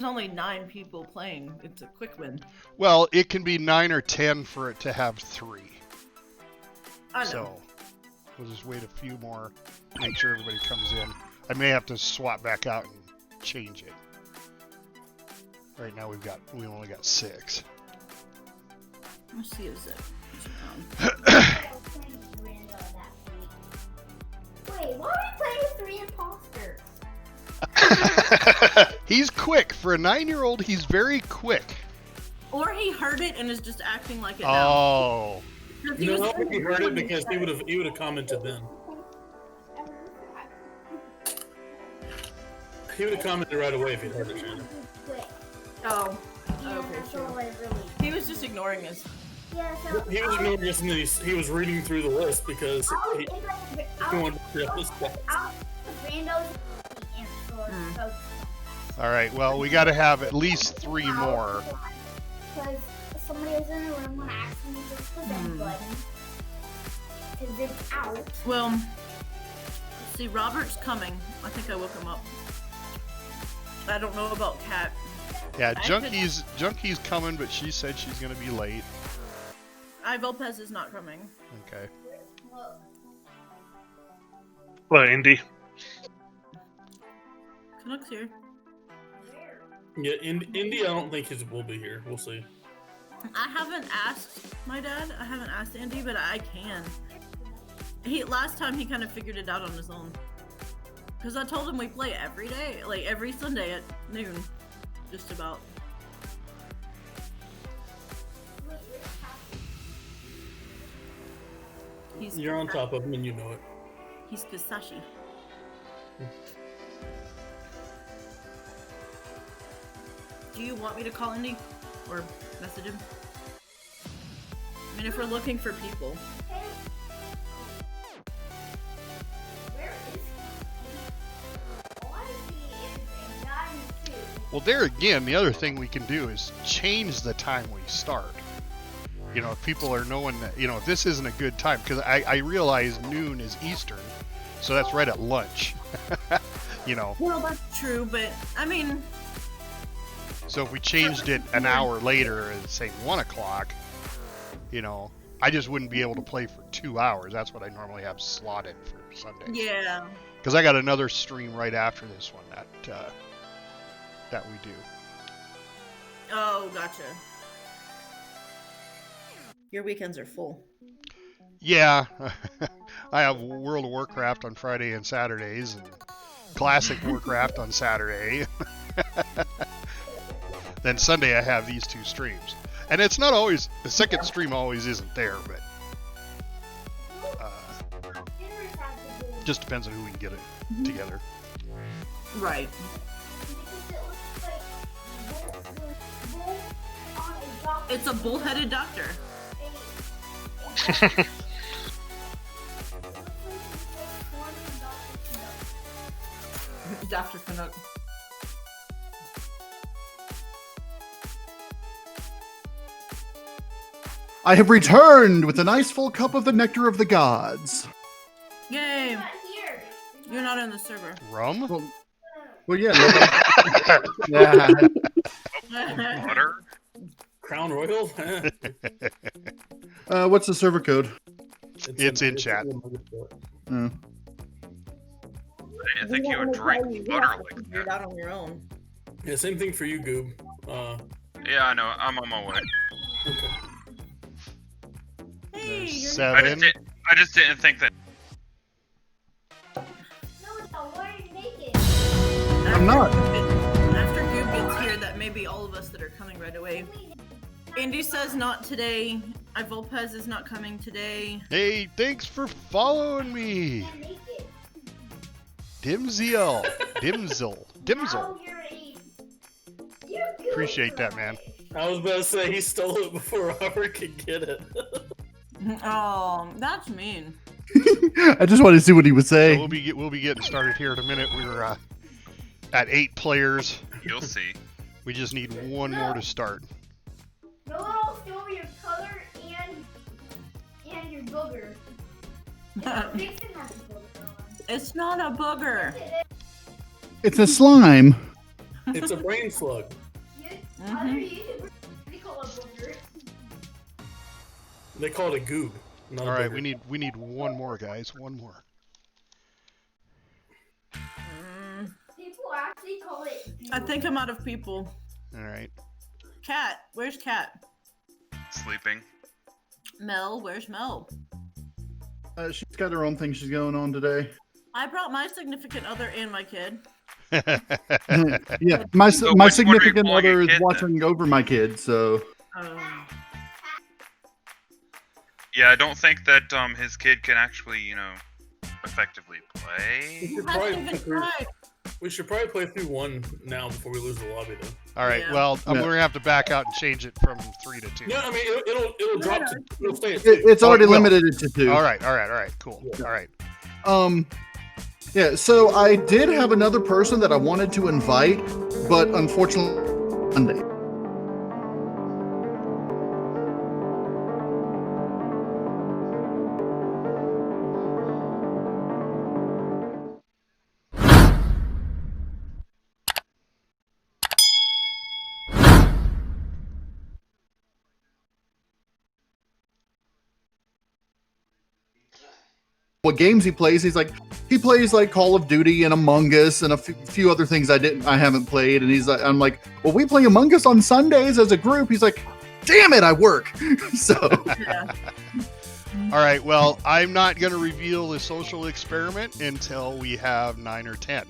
only 9 people playing. It's a quick win. Well, it can be 9 or 10 for it to have 3. I know. So we'll just wait a few more, make sure everybody comes in. I may have to swap back out and change it. Right now we only got 6. Let's see if Zip is Wait, why are we playing 3 imposters? He's quick. For a 9-year-old, he's very quick. Or he heard it and is just acting like it Oh. now. No, he heard it because he would have commented then. He would have commented right away if he heard it, Shannon. Oh. Yeah, Okay, that's sure. all I really. He was just ignoring us. Yeah, so He was ignoring us and then he was reading through the list because he wanted to fill his stats. All right. Well, we got to have at least 3 more. Because somebody was in the room when I accidentally pushed the vent button. Because it's out. Well, let's see, Robert's coming. I think I woke him up. I don't know about Kat. Yeah, Junkie's coming, but she said she's going to be late. Lopez is not coming. Okay. Hello, Indy. Canuck's here. Yeah, Indy, I don't think will be here. We'll see. I haven't asked my dad. I haven't asked Andy, but I can. Last time he kind of figured it out on his own. Because I told him we play every day, like every Sunday at noon, just about. You're on top of him and you know it. He's Pisashi. Do you want me to call Indy or message him? I mean, if we're looking for people. Where is he? Why is he in the 9 2? Well, there again, the other thing we can do is change the time we start. You know, if people are knowing that, you know, if this isn't a good time, because I realize noon is Eastern, so that's right at lunch. You know. Well, that's true, but I mean. So if we changed it an hour later and say 1 o'clock, you know, I just wouldn't be able to play for 2 hours. That's what I normally have slotted for Sunday. Yeah. Because I got another stream right after this one that we do. Oh, gotcha. Your weekends are full. Yeah, I have World of Warcraft on Friday and Saturdays, and Classic Warcraft on Saturday. Then Sunday I have these 2 streams. And it's not always, the second stream always isn't there, but just depends on who we can get it together. Right. It's a bullheaded doctor. Dr. Canuck. I have returned with a nice full cup of the nectar of the gods. Yay! You're not in the server. Rum? Well, yeah. Yeah. Butter? Crown Royal? What's the server code? It's in chat. Mm. I didn't think you would drink butter like Figure it that. out on your own. Yeah, same thing for you, Goob. Yeah, I know. I'm on my way. Okay. Hey, There's you're 7. I just didn't think that. No, why are you naked? I'm not. After Goob gets here, that may be all of us that are coming right away. Andy says not today. Volpez is not coming today. Hey, thanks for following me. I'm naked. Dimzel. Now you're you're good. Appreciate that, man. I was about to say he stole it before Robert could get it. Oh, that's mean. I just wanted to see what he would So say. we'll be getting started here in a minute. We're at 8 players. You'll see. We just need 1 more to start. No one will steal your color and your booger. Vixen has a booger on. It's not a booger. It's a slime. It's a brain slug. Other YouTubers, they call it booger. They call it a goob. Not All a right, booger. we need one more, guys. One more. People actually call it I think I'm out of people. All right. Cat, where's Cat? Sleeping. Mel, where's Mel? She's got her own thing she's going on today. I brought my significant other and my kid. Yeah, my So my which one are you significant calling your other is kid then? watching over my kid, so Yeah, I don't think that his kid can actually, effectively We play. should I probably haven't play even through- tried. we should probably play through one now before we lose the lobby, though. All right. Yeah. Well, Yeah. we're gonna have to back out and change it from 3 to 2. No, I mean it'll drop. It'll stay at it's already well, limited to 2. All right. Cool. Yeah. All right. Yeah, so I did have another person that I wanted to invite, but unfortunately, Monday. What games he plays? He plays like Call of Duty and Among Us and a few other things I haven't played. And I'm like, well, we play Among Us on Sundays as a group. He's like, damn it, I work. So Yeah. All right. Well, I'm not gonna reveal the social experiment until we have 9 or 10.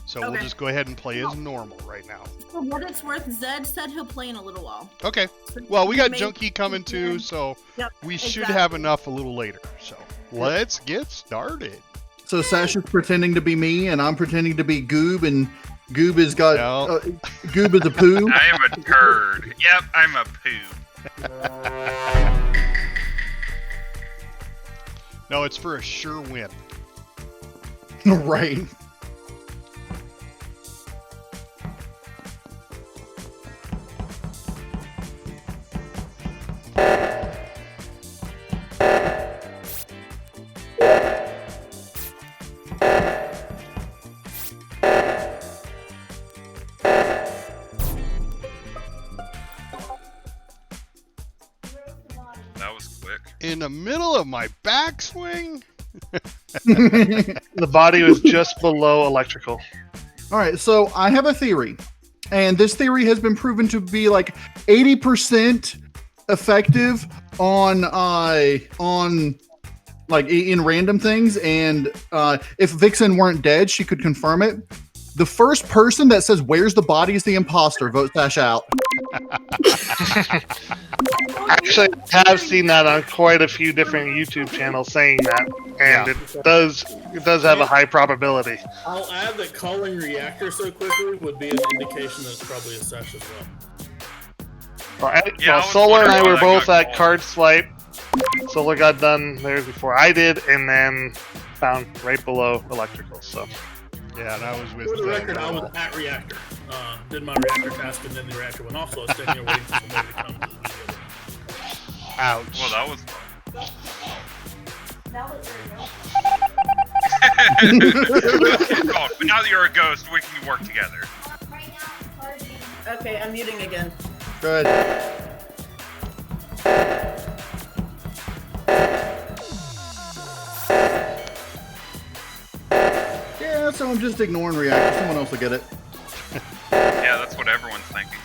So we'll Okay. just go ahead and play as normal right now. For what it's worth, Zed said he'll play in a little while. Okay. Well, we got Maybe- Junkie coming too, so Yep, we should exactly. have enough a little later. So let's get started. So Sasha's pretending to be me, and I'm pretending to be Goob, and Goob has got No. Goob is a poo. I am a turd. Yep, I'm a poo. No, it's for a sure win. Right. That was quick. In the middle of my backswing. The body was just below electrical. All right, so I have a theory, and this theory has been proven to be like 80% effective on like in random things. And if Vixen weren't dead, she could confirm it. The first person that says "Where's the body?" is the imposter. Vote Sash out. Actually, I have seen that on quite a few different YouTube channels saying that, and it does have a high probability. I'll add that calling reactor so quickly would be an indication that it's probably a sesh as well. Yeah, I was Solar and I wondering were why that both got at called. card swipe. Solar got done there before I did, and then found right below electrical. So Yeah, and I was with For the record, I was at reactor. Did my reactor task, and then the reactor went off, so I was sitting here waiting for somebody to come to the video. Ouch. Well, that was. That was Oh, but now that you're a ghost, we can work together. right now. Charging. Okay, I'm muting again. Good. Yeah, so I'm just ignoring reactor. Someone else will get it. Yeah, that's what everyone's thinking.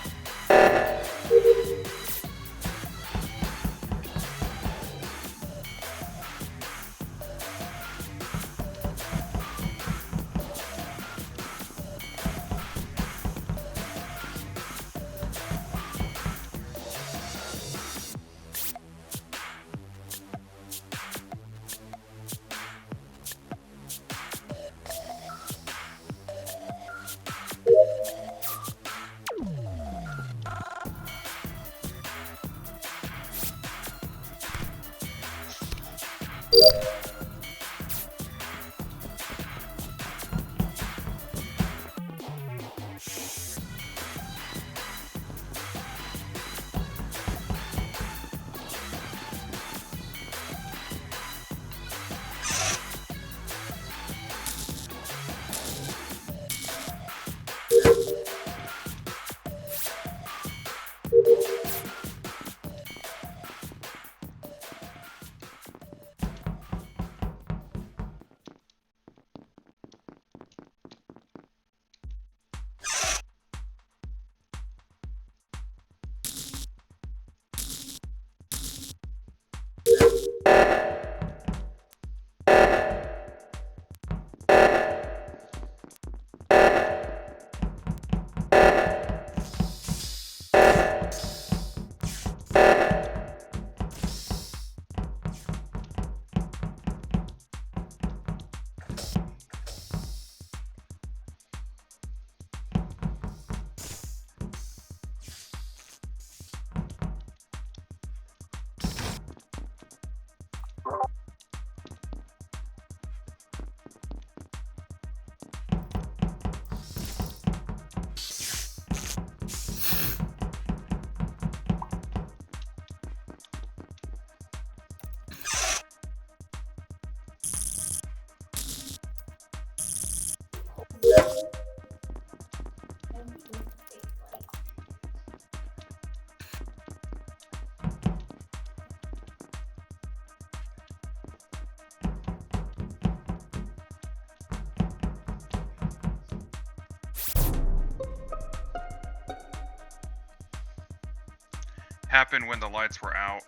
happened when the lights were out?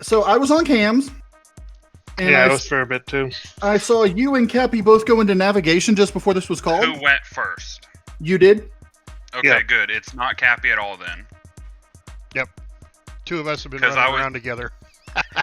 So I was on cams. And Yeah, it was for a bit too. I saw you and Cappy both go into navigation just before this was called. Who went first? You did? Okay, Yeah. good. It's not Cappy at all then. Two of us have been 'Cause running I was- around together.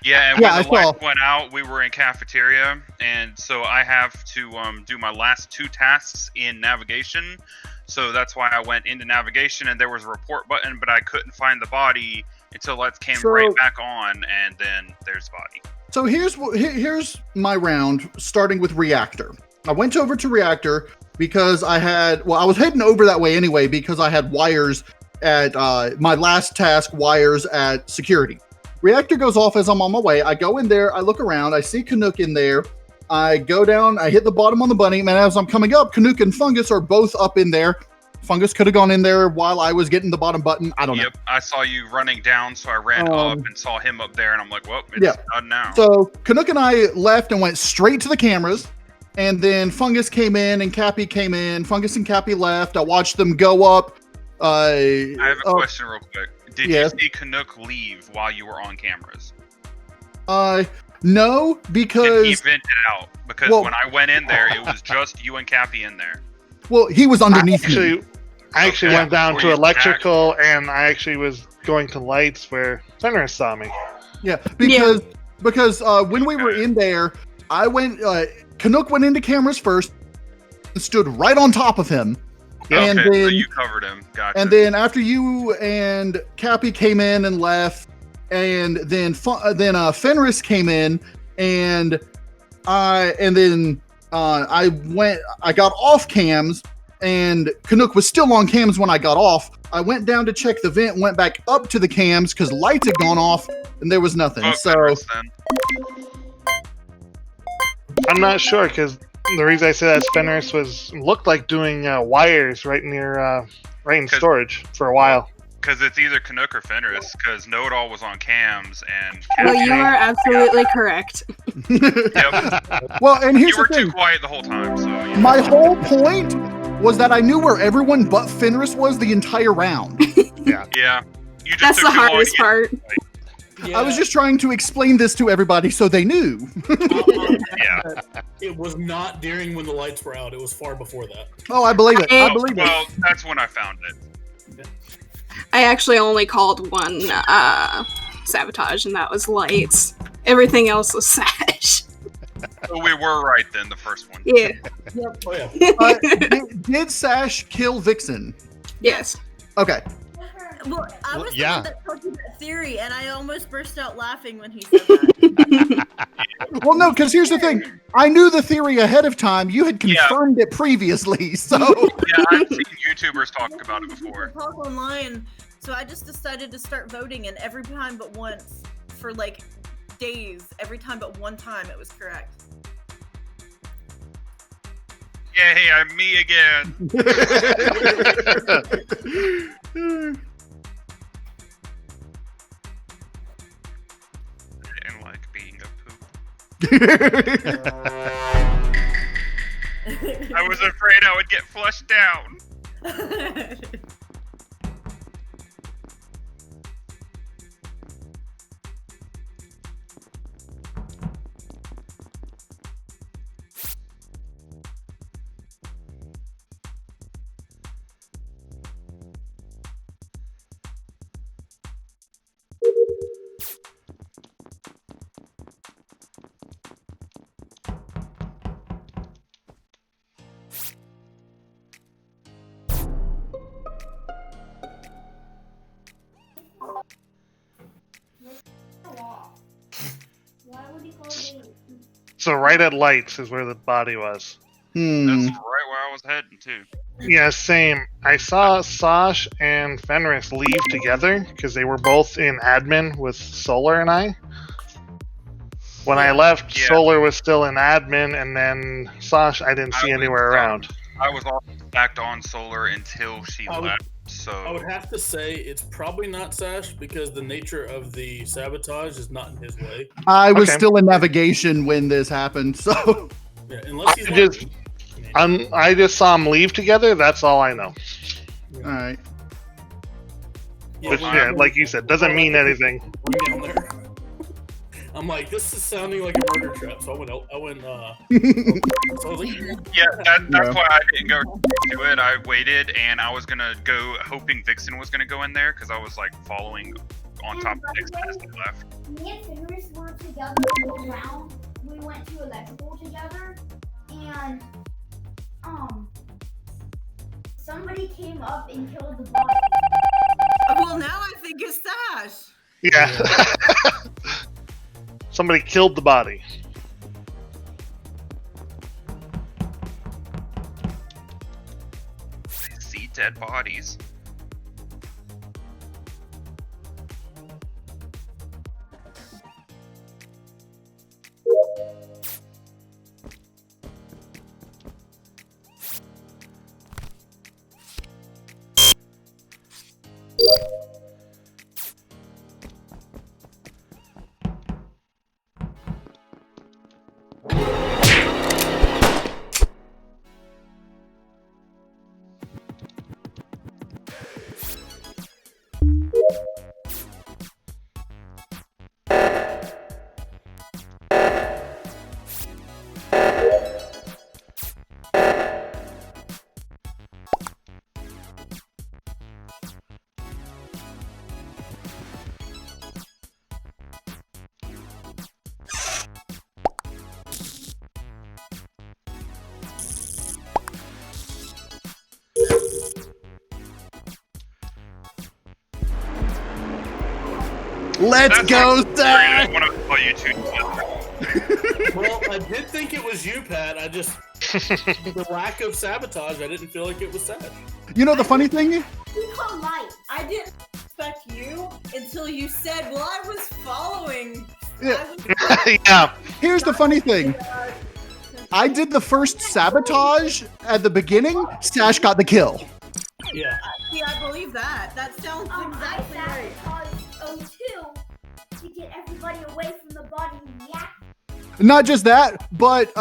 Yeah, and Yeah, when the I saw. lights went out, we were in cafeteria, and so I have to do my last 2 tasks in navigation. So that's why I went into navigation, and there was a report button, but I couldn't find the body until lights came So- right back on, and then there's the body. So here's my round, starting with reactor. I went over to reactor because I was heading over that way anyway because I had wires at my last task, wires at security. Reactor goes off as I'm on my way. I go in there, I look around, I see Canuck in there. I go down, I hit the bottom on the bunny, and as I'm coming up, Canuck and Fungus are both up in there. Fungus could have gone in there while I was getting the bottom button. I don't know. Yep, I saw you running down, so I ran up and saw him up there, and I'm like, well, it's Yeah. done now. So Canuck and I left and went straight to the cameras. And then Fungus came in and Cappy came in. Fungus and Cappy left. I watched them go up. I have a question real quick. Did yes. you see Canuck leave while you were on cameras? No, Did he because vent it out? Because Well- when I went in there, it was just you and Cappy in there. well, he was underneath me. I actually Okay. went down Were to you electrical, and I actually was going to lights where Fenris saw me. Yeah, because when we were in there, I went. Canuck went into cameras first and stood right on top of him. And Okay, so then you covered him. Gotcha. And then after you and Cappy came in and left, and then Fenris came in, and I got off cams, and Canuck was still on cams when I got off. I went down to check the vent, went back up to the cams because lights had gone off and there was nothing. Fuck So Fenris, then. I'm not sure because the reason I say that is Fenris looked like doing wires right near right in 'Cause- storage for a while. Because it's either Canuck or Fenris, because Know-It-All was on cams, and Well, Cappy... you are absolutely correct. Yep. well, and here's You were the thing. too quiet the whole time, so... Yeah. My whole point was that I knew where everyone but Fenris was the entire round. Yeah. You just That's took the too long to hardest get- part. Yeah, I was just trying to explain this to everybody so they knew. Yeah. It was not during when the lights were out. It was far before that. Oh, I believe it. I believe it. Well, that's when I found it. I actually only called one sabotage, and that was lights. Everything else was sash. So we were right then, the first one. Yeah. Oh yeah. Did Sash kill Vixen? Yes. Okay. Well, I Well, was yeah. the one that told you that theory, and I almost burst out laughing when he said that. Well, no, because here's the thing. I knew the theory ahead of time. You had Yeah. confirmed it previously, so Yeah, I've seen YouTubers talk about it before. Talk online, so I just decided to start voting, and every time but once, for like days, every time but one time, it was correct. Yay, I'm me again. And like being a poop. I was afraid I would get flushed down. Why would he call me? So right at lights is where the body was. That's right where I was heading too. Yeah, same. I saw Sash and Fenris leave together because they were both in admin with Solar and I. When I left, Yeah. Solar was still in admin, and then Sash I didn't see I was, anywhere around. I was also backed on Solar until she I would- left. So I would have to say it's probably not Sash because the nature of the sabotage is not in his way. I was Okay. still in navigation when this happened, so Yeah, unless he's I just- I just saw them leave together. That's all I know. all right. Which, yeah, like you said, doesn't mean anything. Down there. I'm like, this is sounding like a murder trap. So I went. So I was like, Yeah, that's why I didn't go to it. I waited, and I was gonna go hoping Vixen was gonna go in there because I was like following on top of Vixen as he left. Me and Fenris were together around. We went to electrical together, and somebody came up and killed the body. Well, now I think it's Sash. Yeah. Somebody killed the body. I see dead bodies. Let's go, I Sash! want to call you two together. well, I did think it was you, Pat. I just the lack of sabotage. I didn't feel like it was Sash. You know the funny thing? We call light. I didn't expect you until you said, well, I was following. Yeah. Yeah. Here's the funny thing. I did the first sabotage at the beginning. Sash got the kill. Yeah. See, I believe that. That sounds exactly I right. sabotaged O2 to get everybody away from the body. Yeah. Not just that, but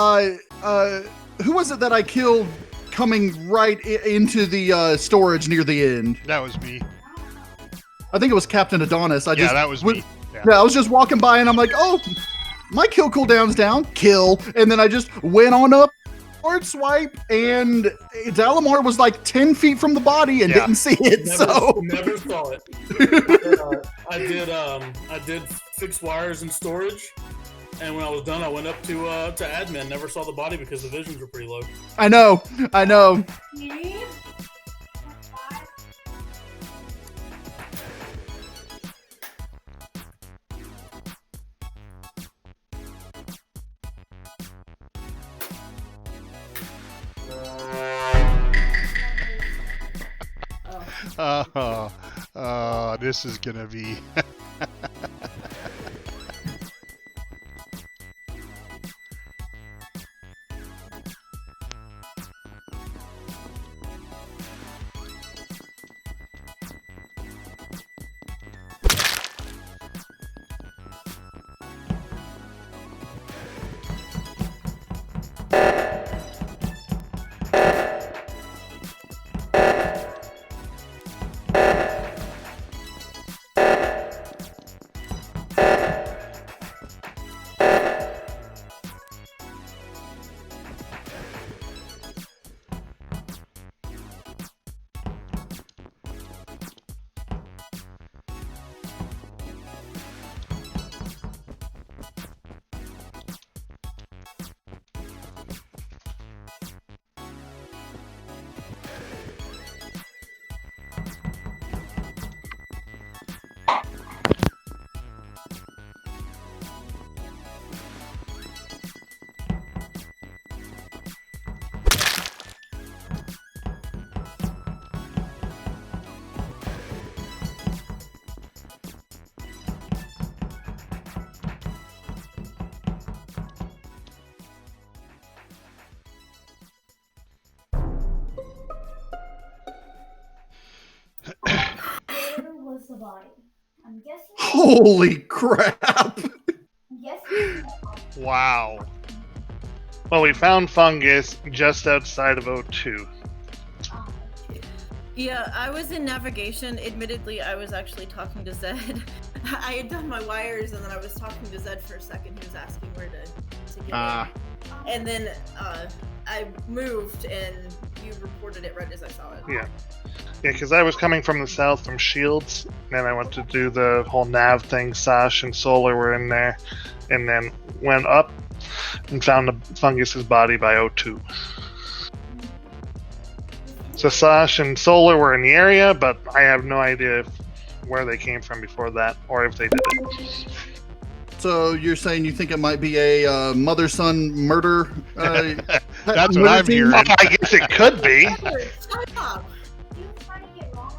who was it that I killed coming right into the storage near the end? That was me. I think it was Captain Adonis. Yeah, that was me. Yeah, I was just walking by and I'm like, oh, my kill cooldown's down. Kill. And then I just went on up, forward swipe, and Dalamar was like 10 feet from the body and didn't see it. Never saw it. I did fix wires and storage. And when I was done, I went up to admin. Never saw the body because the visions were pretty low. I know. This is gonna be. Where was the body? I'm guessing. Holy crap. I'm guessing. Wow. Well, we found fungus just outside of O2. Yeah, I was in navigation. Admittedly, I was actually talking to Zed. I had done my wires, and then I was talking to Zed for a second. He was asking where to get in. And then I moved, and you reported it right as I saw it. Yeah. Yeah, because I was coming from the south from Shields, then I went to do the whole nav thing. Sash and Solar were in there, and then went up and found the Fungus's body by O2. So Sash and Solar were in the area, but I have no idea where they came from before that, or if they did it. So you're saying you think it might be a mother-son murder? That's what I'm hearing. I guess it could be. Stop! He was trying to get wrong,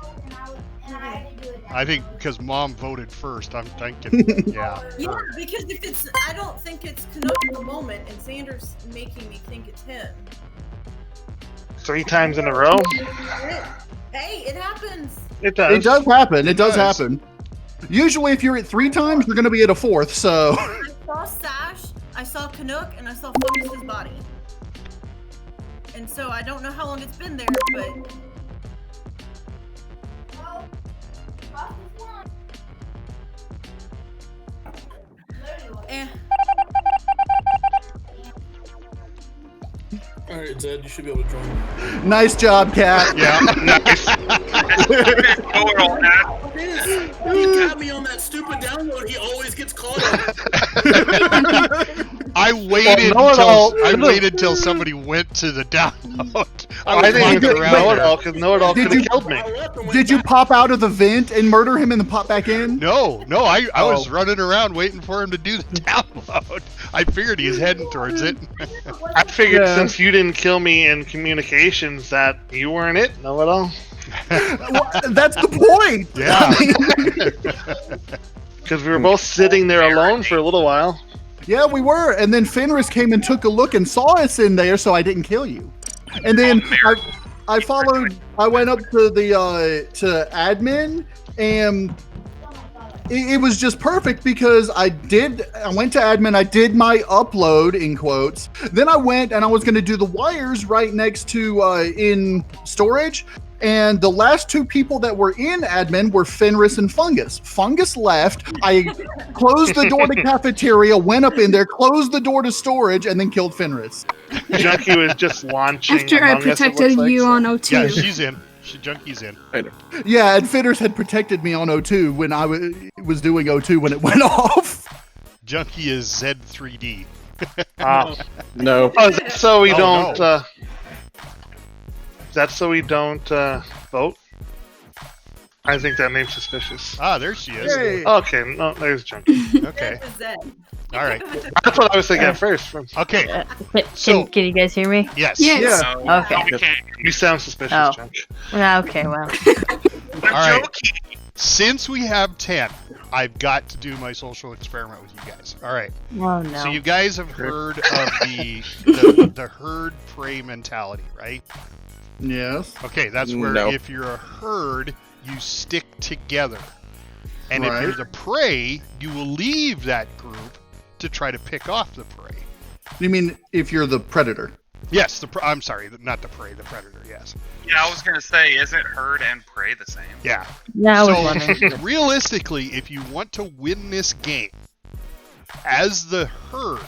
and I had to do it. I think because Mom voted first, I'm thinking, yeah. Yeah, because if it's, I don't think it's Canuck at the moment, and Xander's making me think it's him. 3 times in a row? Hey, it happens. It does. It does happen. It does does. happen. Usually, if you're at 3 times, you're going to be at a 4th. So. I saw Sash, I saw Canuck, and I saw Fungus's body. And so I don't know how long it's been there, but Well, Fox is one. eh. All right, Zed, you should be able to join. Nice job, Cat. Yeah, nice. He got me on that stupid download. He always gets caught up. I waited Know-it-all- until till somebody went to the download. I was think walking it's around Know-it-all, there. because Know-it-all Did could have you- killed me. I left and went Did you back. pop out of the vent and murder him and then pop back in? No, I was Oh. running around waiting for him to do the download. I figured he was heading towards it. I figured Yeah. since you didn't kill me in communications that you weren't it. Know-it-all. Well, that's the point. Yeah. Because we were both sitting there alone for a little while. Yeah, we were. And then Fenris came and took a look and saw us in there, so I didn't kill you. And then I followed. I went up to the to admin, and it was just perfect because I went to admin. I did my upload in quotes. Then I went and I was going to do the wires right next to in storage. And the last 2 people that were in admin were Fenris and Fungus. Fungus left. I closed the door to cafeteria, went up in there, closed the door to storage, and then killed Fenris. Junkie was just launching. After I Among Us, it protected looks like, you so- on O2. Yeah, she's in. Junkie's in. Yeah, and Fenris had protected me on O2 when I was doing O2 when it went off. Junkie is Z3D. No. Oh, is that so we Oh, don't? no. Is that so we don't vote? I think that name's suspicious. Ah, there she is. Hey. Okay, no, there's Junkie. Okay. That was Zed. All right. That's what I was thinking at first. Okay. Can, So- can you guys hear me? Yes. Yes. Yeah. Okay. You sound suspicious, Oh. Junk. Okay, well. All right. Since we have 10, I've got to do my social experiment with you guys. All right. Oh no. So you guys have heard of the herd prey mentality, right? Yes. Okay, that's where No. if you're a herd, you stick together. And if Right. you're the prey, you will leave that group to try to pick off the prey. You mean if you're the predator? Yes, I'm sorry, not the prey, the predator, yes. Yeah, I was gonna say, isn't herd and prey the same? Yeah. Yeah, I was wondering. So, realistically, if you want to win this game, as the herd,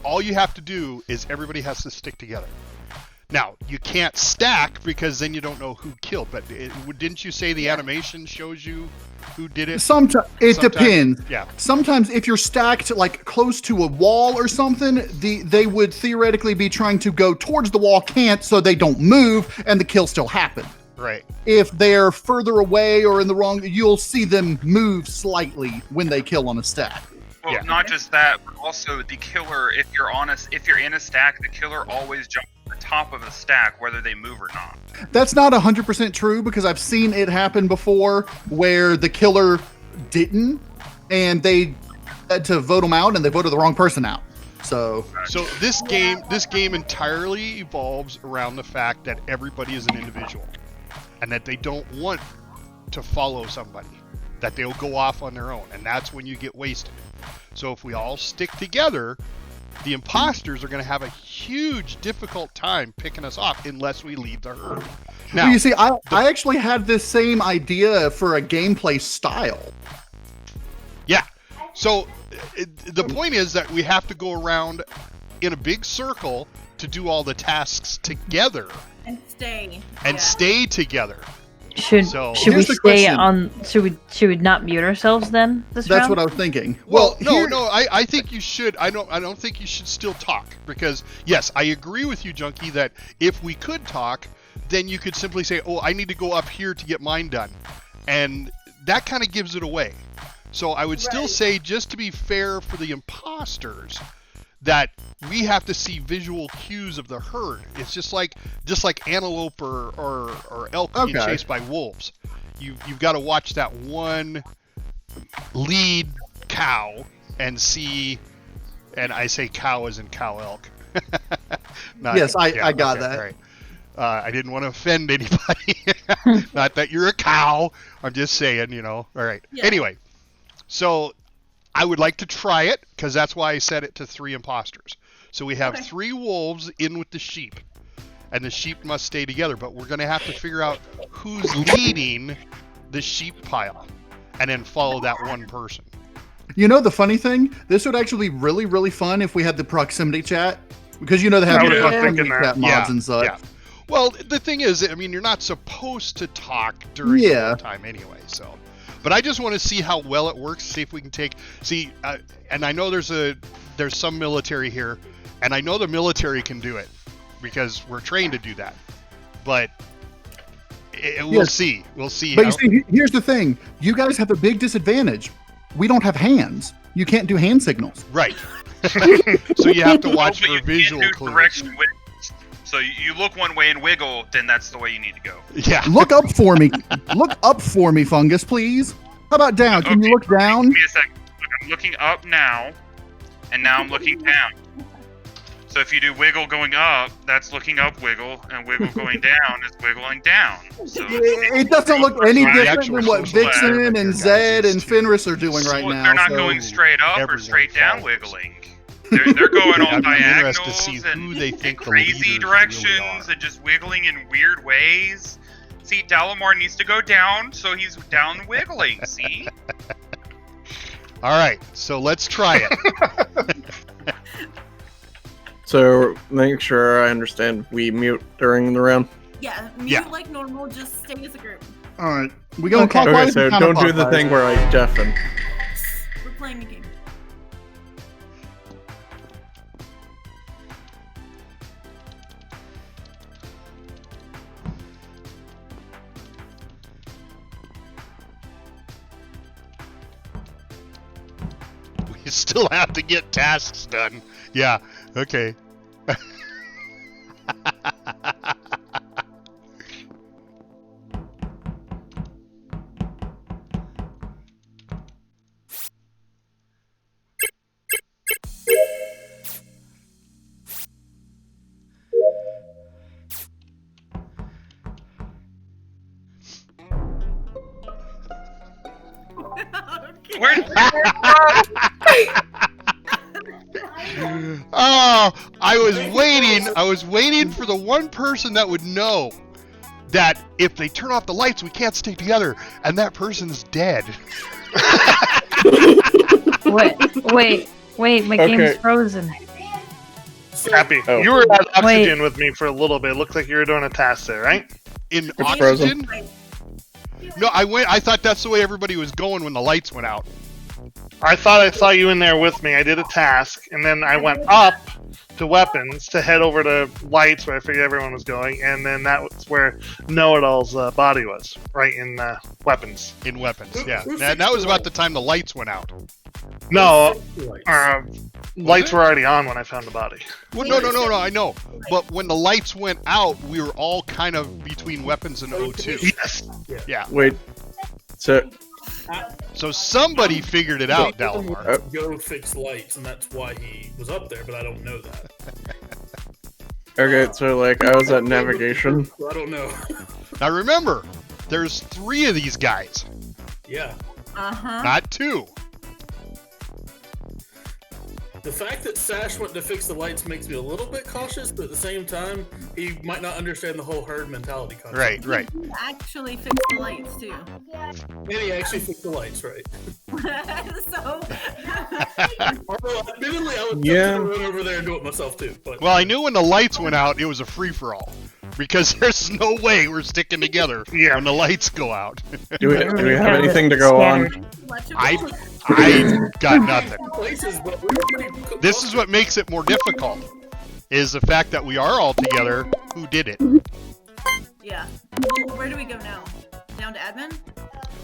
all you have to do is everybody has to stick together. Now, you can't stack because then you don't know who killed, but didn't you say the animation shows you who did it? Sometimes it Sometimes- depends. Yeah. Sometimes if you're stacked like close to a wall or something, they would theoretically be trying to go towards the wall, can't, so they don't move, and the kill still happen. Right. If they're further away or in the wrong, you'll see them move slightly when they kill on a stack. Well, Yeah. not just that, but also the killer. If you're in a stack, the killer always jumps to the top of the stack, whether they move or not. That's not 100% true because I've seen it happen before where the killer didn't, and they had to vote them out, and they voted the wrong person out. So So this game entirely evolves around the fact that everybody is an individual, and that they don't want to follow somebody, that they'll go off on their own, and that's when you get wasted. So if we all stick together, the imposters are going to have a huge, difficult time picking us off unless we leave the herd. Now, Well, you see, I actually had this same idea for a gameplay style. yeah. So the point is that we have to go around in a big circle to do all the tasks together And stay. and stay together. Should So- should we Here's the stay question. on? Should we not mute ourselves then? This That's round? what I was thinking. Well, here- no, I think you should. I don't think you should still talk because yes, I agree with you, Junkie, that if we could talk, then you could simply say, "Oh, I need to go up here to get mine done," and that kind of gives it away. So I would still say, just to be fair for the imposters, that we have to see visual cues of the herd. It's just like antelope or elk being Okay. chased by wolves. You've got to watch that one lead cow and see, and I say cow as in cow elk. Yes, I got that. Right. I didn't want to offend anybody. Not that you're a cow. I'm just saying, all right. Yeah. Anyway, so I would like to try it because that's why I set it to 3 imposters. So we have 3 wolves in with the sheep, and the sheep must stay together. But we're going to have to figure out who's leading the sheep pile, and then follow that one person. You know the funny thing? This would actually be really, really fun if we had the proximity chat. Because they have I the was proximity thinking that. chat mods and such. Yeah. Well, the thing is, I mean, you're not supposed to talk during the time anyway. So, but I just want to see how well it works. See if we can and I know there's some military here, and I know the military can do it because we're trained to do that. But we'll see. We'll see. But you see, here's the thing: you guys have a big disadvantage. We don't have hands. You can't do hand signals. Right. So you have to watch But for you can't visual do clues. direction wiggles. So you look one way and wiggle, then that's the way you need to go. Yeah. Look up for me. Look up for me, Fungus, please. How about down? Can you look down? Give me a second. Look, I'm looking up now, and now I'm looking down. So if you do wiggle going up, that's looking up wiggle, and wiggle going down is wiggling down. So It doesn't look any The different actual than what social Vixen experiment and here, guys, Zed is and to- Fenris are doing right now. they're not so- going straight up or everyone straight down follows. wiggling. They're going all I'm interested diagonals to see who they and think the crazy leaders really directions are. and just wiggling in weird ways. See, Dalamar needs to go down, so he's down wiggling. See? All right, so let's try it. So make sure I understand. We mute during the round. Yeah, mute Yeah. like normal, just stay as a group. All right. We going Okay. clockwise? Okay, so and don't do the counterclockwise? thing where I deafen. We're playing a game. We still have to get tasks done. Yeah, okay. Okay. Where? Oh, I was waiting for the one person that would know that if they turn off the lights, we can't stay together, and that person's dead. Wait, my Okay. game's frozen. Happy. Oh. You were at oxygen with me for a little bit. Looked like you were doing a task there, right? In It's frozen. oxygen? No, I thought that's the way everybody was going when the lights went out. I thought I saw you in there with me. I did a task, and then I went up to weapons to head over to lights where I figured everyone was going, and then that was where Know-It-All's body was, right in weapons. In weapons, Who- yeah. who And fixed that was the about the time the lights went out. No, Lights. lights it? were already on when I found the body. Well, no, I know. But when the lights went out, we were all kind of between weapons and O2. Yes. Yeah. Wait. So So somebody figured it out, Dalamar. Go fix lights, and that's why he was up there, but I don't know that. okay, so like I was at navigation. I don't know. Now remember, there's 3 of these guys, Yeah. Uh-huh. not 2. The fact that Sash went to fix the lights makes me a little bit cautious, but at the same time, he might not understand the whole herd mentality concept. Right. He actually fixed the lights too. And he actually fixed the lights, right? So. Although, admittedly, I would run over there and do it myself too. But Well, I knew when the lights went out, it was a free-for-all. Because there's no way we're sticking together when the lights go out. Do we have anything to go on? I got nothing. This is what makes it more difficult, is the fact that we are all together. Who did it? Yeah. Well, where do we go now? Down to admin?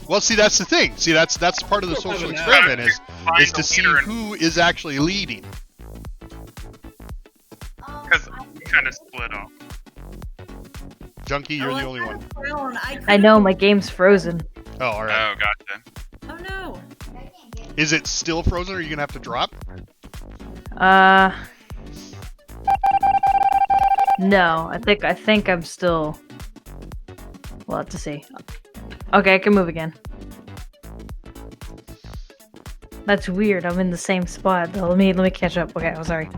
Well, see, that's the thing. See, that's part of the social experiment is to see who is actually leading. Because we kind of split up. Junkie, you're the only one. I know, my game's frozen. Oh, alright. Oh, gotcha. Oh no. Is it still frozen, or are you gonna have to drop? No, I think I'm still... We'll have to see. Okay, I can move again. That's weird, I'm in the same spot. Though. Let me catch up. Okay, I'm sorry.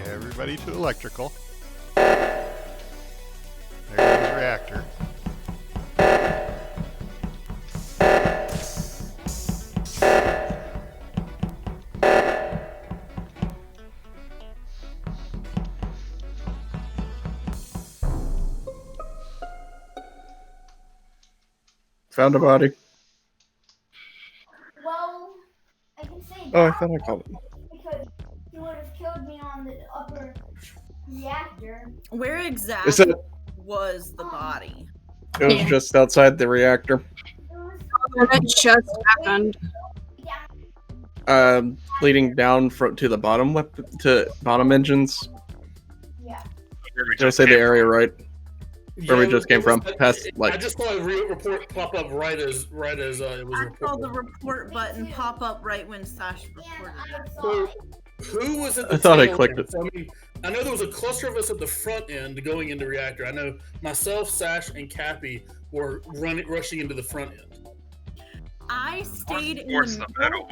Everybody to electrical. There goes the reactor. Found a body. Well, I can say Oh, I that thought I called it. because he would have killed me on the upper reactor. Where Is exactly it? was the body? It was just outside the reactor. It just happened. Leading down to the bottom to bottom engines. Yeah. Did I say the area right? Where we just came from, past I like. just saw a report pop up right as it was I saw reported. the report button pop up right when Sash reported it. So, who was at the I thought I tail clicked end? it. So, I mean, I know there was a cluster of us at the front end going into reactor. I know myself, Sash, and Cappy were rushing into the front end. I stayed in Towards the the middle.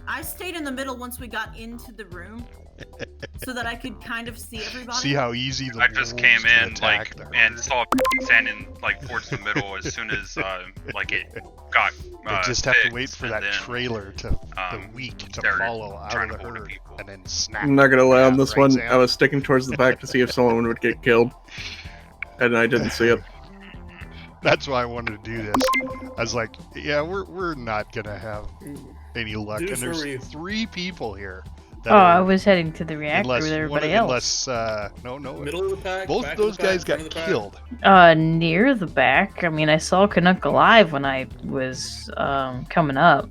I stayed in the middle once we got into the room, so that I could kind of see everybody. See how easy the I just wolves came can in attack like there. and saw standing like towards the middle as soon as like it got. They just have to fixed, wait for and that then, trailer to the weak to they're follow out trying of the to order herd people. and then snap. I'm not gonna lie on this Right, one. Sam? I was sticking towards the back to see if someone would get killed, and I didn't see it. That's why I wanted to do this. I was like, yeah, we're not gonna have any luck, Deuce, and there's where were you? 3 people here. that Oh, are- I was heading to the reactor unless with one everybody of- else. no, Middle of the pack. both back of those of the pack, guys got front of the pack? killed. Near the back. I mean, I saw Canuck alive when I was coming up.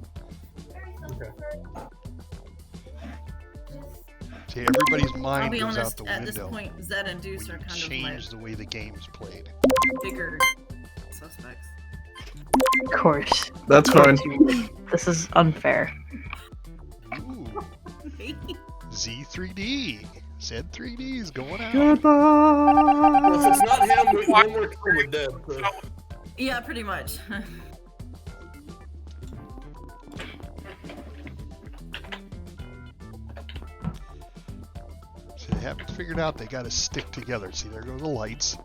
See, everybody's I'll mind be goes out honest, the at this window. point, Zed and when Deuce are you kind of change the way the game's played. my bigger suspects. Of course. That's fine. This is unfair. Ooh, Z3D. Said 3D's going out. Well, if it's not him, one more kill, we're dead. So. Yeah, pretty much. See, they haven't figured out they gotta stick together. See, there go the lights.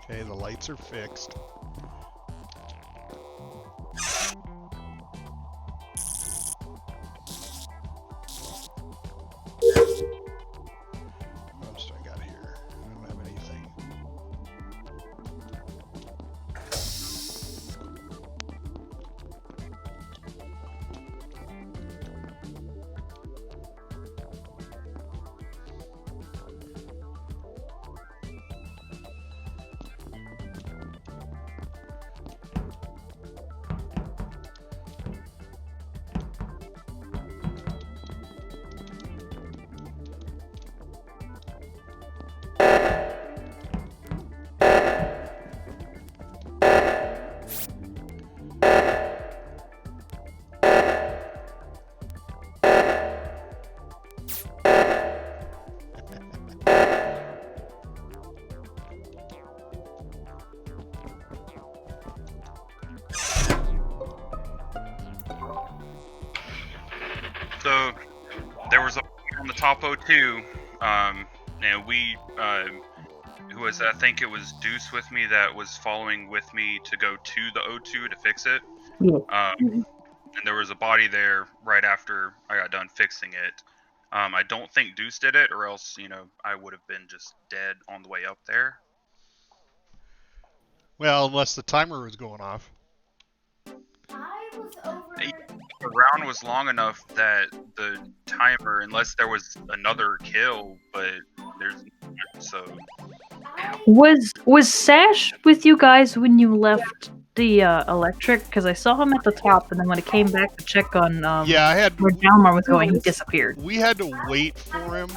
Okay, the lights are fixed. What else do I got here? I don't have anything. was a on the top O2, and we, who was, I think it was Deuce with me that was following with me to go to the O2 to fix it. And there was a body there right after I got done fixing it. I don't think Deuce did it, or else, you know, I would have been just dead on the way up there. Well, unless the timer was going off. I was over. The round was long enough that the timer, unless there was another kill, but there's so. Was Sash with you guys when you left the electric? Because I saw him at the top, and then when I came back to check on Yeah, I had. where Jalmar was going, he disappeared. We had to wait for him.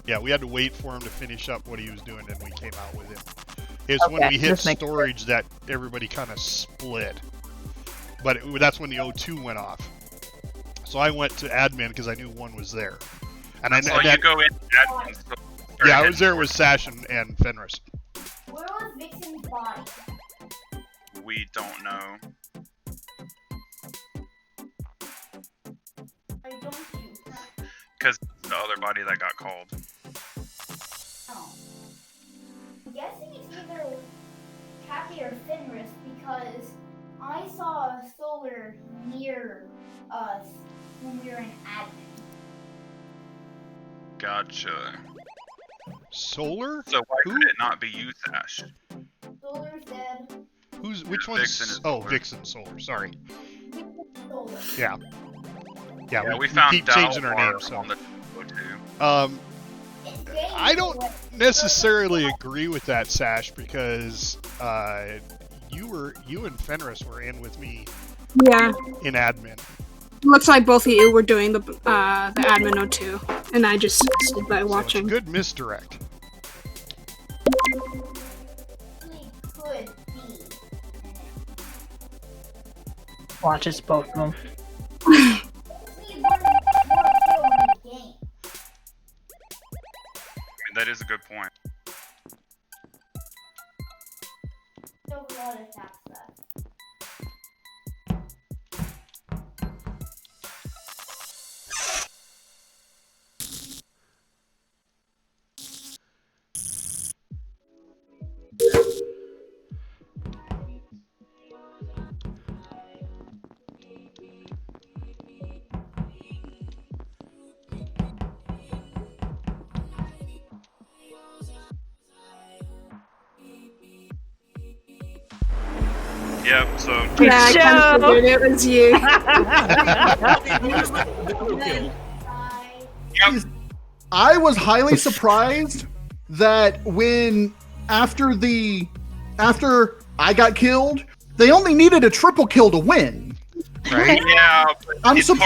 Yeah, we had to wait for him to finish up what he was doing, and we came out with him. It's when Okay, we hit this makes storage that everybody kind of split. But that's when the O2 went off. So I went to admin because I knew one was there. And So you go in admin. Yeah, I was there with Sash and Fenris. Where was Vixen's body? We don't know. I don't you. Because the other body that got called. Oh. I'm guessing it's either Kathy or Fenris because I saw a solar near us when we were in admin. Gotcha. Solar? So why Who? could it not be you, Sash? Solar's dead. Which one's? Vixen is Oh, Solar. Vixen Solar. Sorry. Solar. Yeah. Yeah, Yeah, we we found keep changing our Dalmar names. So. on the O2. It's Jane I don't Solar. necessarily agree with that, Sash, because you and Fenris were in with me Yeah. in admin. Looks like both of you were doing the admin O2, and I just stood by So it's a watching. good misdirect. Actually could be. Watches both of them. Just need one more kill in the game. I mean, that is a good point. Still a lot of attacks left. Yep, so Yeah, I kind of figured it was you. Yep. I was highly surprised that after I got killed, they only needed a triple kill to win. Right? Yeah. but I'm it's hard to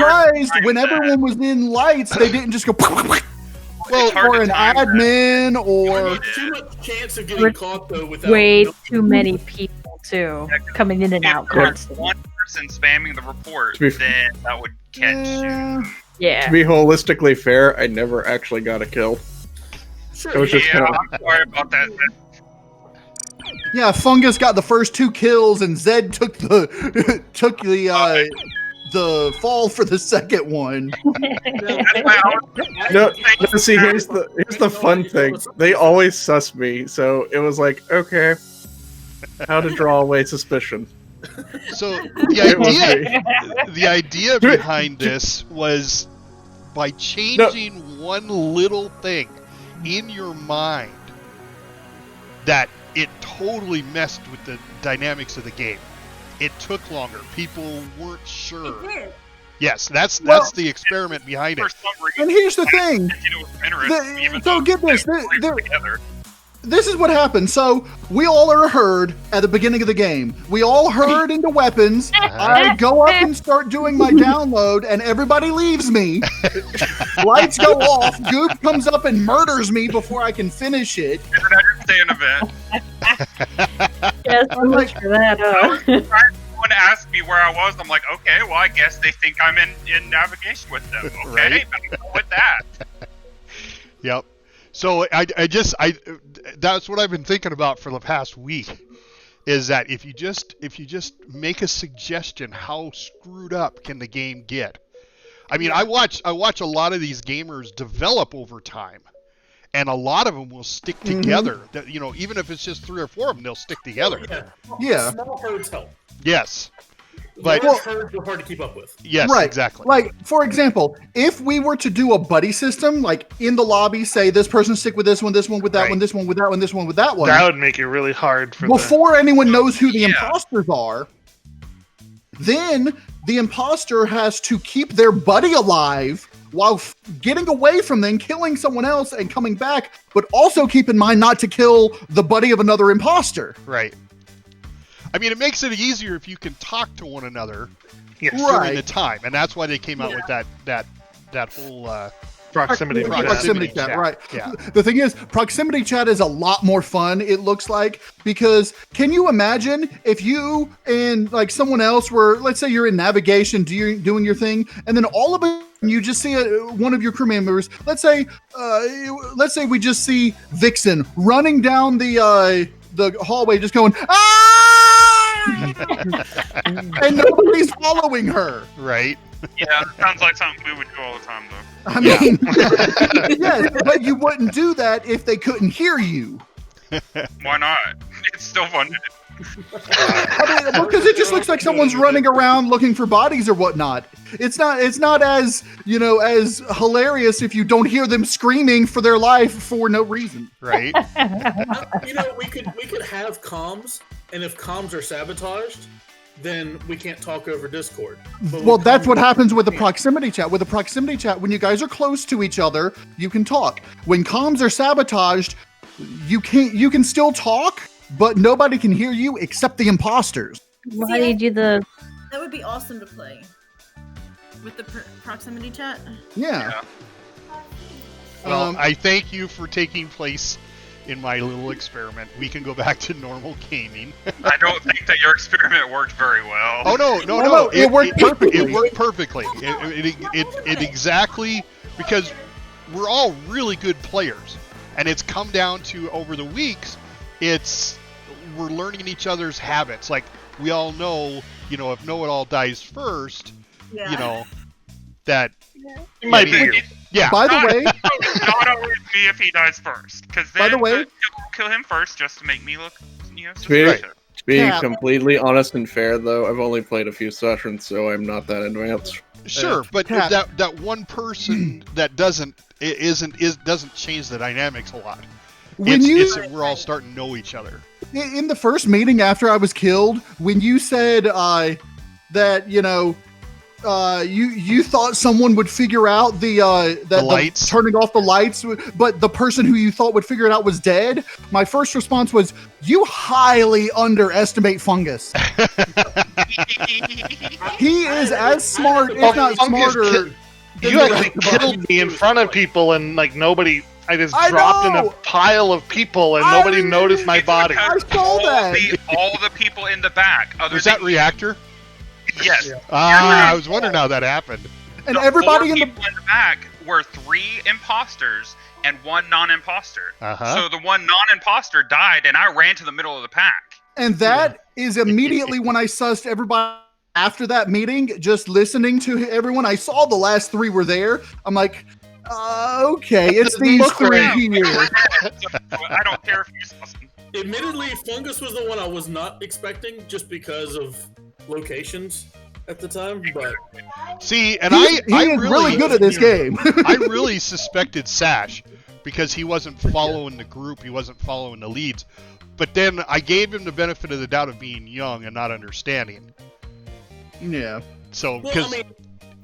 surprised time when that. everyone was in lights, they didn't just go It's hard or to an time that. admin or Too much chance of getting caught though without Way no- too many people too, coming in and out If there was constantly. one person spamming the report, To be- then that would catch you. Yeah. To Yeah. be holistically fair, I never actually got a kill. It was just Yeah, kind of I'm sorry about that. Yeah, Fungus got the first 2 kills, and Zed took the the fall for the second one. That's why I was no. See, here's the fun thing. They always suss me, so it was like, okay, how to draw away suspicion. So It was the idea behind this was by changing one little thing in your mind that it totally messed with the dynamics of the game. It took longer. People weren't sure. Yes, that's the experiment behind for it. some reason. And here's the thing. It was interesting, even So though get this. they were together. This is what happened. So we all are herd at the beginning of the game. We all herd into weapons. I go up and start doing my download, and everybody leaves me. Lights go off. Goop comes up and murders me before I can finish it. It's an understand event. Yeah, so much for that. Someone asked me where I was. I'm like, okay, well, I guess they think I'm in navigation with them. Okay, Right. I'll go with that. Yep. So I that's what I've been thinking about for the past week, is that if you just make a suggestion, how screwed up can the game get? I mean, I watch a lot of these gamers develop over time, and a lot of them will stick together. That, you know, even if it's just 3 or 4 of them, they'll stick together. Yeah. Small herds help. Yes. But Large herds are hard to keep up with. yes, Right. exactly. Like, for example, if we were to do a buddy system, like in the lobby, say this person stick with this one with that Right. one, this one with that one, this one with that one. That would make it really hard for Before anyone knows who the Yeah. imposters are, then the imposter has to keep their buddy alive while getting away from them, killing someone else and coming back, but also keep in mind not to kill the buddy of another imposter. Right. I mean, it makes it easier if you can talk to one another Yes. during Right. the time, and that's why they came out with that whole proximity. Proximity chat, right. Yeah. The thing is, proximity chat is a lot more fun, it looks like, because can you imagine if you and like someone else were, let's say you're in navigation doing your thing, and then all of a sudden you just see one of your crew members, let's say we just see Vixen running down the hallway just going, ah! And nobody's following her. Right. Yeah, sounds like something we would do all the time, though. I mean, yes, but you wouldn't do that if they couldn't hear you. Why not? It's still fun to do. I mean, because it just looks like someone's running around looking for bodies or whatnot. It's not as, you know, as hilarious if you don't hear them screaming for their life for no reason. Right. You know, we could have comms, and if comms are sabotaged, then we can't talk over Discord. But Well, when that's comms what are- happens with the proximity chat. With the proximity chat, when you guys are close to each other, you can talk. When comms are sabotaged, you can still talk, but nobody can hear you except the imposters. Well, how do you do the? That would be awesome to play with the proximity chat. Yeah. Well, I thank you for taking place in my little experiment. We can go back to normal gaming. I don't think that your experiment worked very well. Oh no! It worked perfectly. It worked perfectly. It exactly, because we're all really good players, and it's come down to over the weeks. We're learning each other's habits. Like we all know, you know, if know-it-all dies first, Yeah. you know, that It might be you. Yeah. By the way, Not always me if he dies first, because By then the way- you'll kill him first just to make me look, you know, Right. suspicious. To be Yeah. completely honest and fair, though, I've only played a few sessions, so I'm not that advanced. Sure, but Pat. that one person that doesn't change the dynamics a lot. when It's that we're all starting to know each other. in the first meeting after I was killed, when you said that, you know, you thought someone would figure out the lights? turning off the lights, but the person who you thought would figure it out was dead. My first response was, "You highly underestimate Fungus. He is as smart, if not Fungus smarter." You than the actually rest of us." killed me in front of people, and like nobody. I just I dropped in a know! pile of people, and I nobody remember- noticed my body. I saw that. All the people in the back, other Was than that reactor? yes, I was wondering how that happened. And the everybody four in the people in the back were 3 imposters and 1 non-imposter. Uh-huh. So the one non-imposter died, and I ran to the middle of the pack. And that is immediately when I sussed everybody after that meeting, just listening to everyone. I saw the last 3 were there. I'm like, okay, it's these Look 3 around. here. I don't care if you saw some. Admittedly, Fungus was the one I was not expecting, just because of locations at the time. But See, and He I is really good at this game. I really suspected Sash because he wasn't following the group, he wasn't following the leads. But then I gave him the benefit of the doubt of being young and not understanding. Yeah. So, well, because I mean,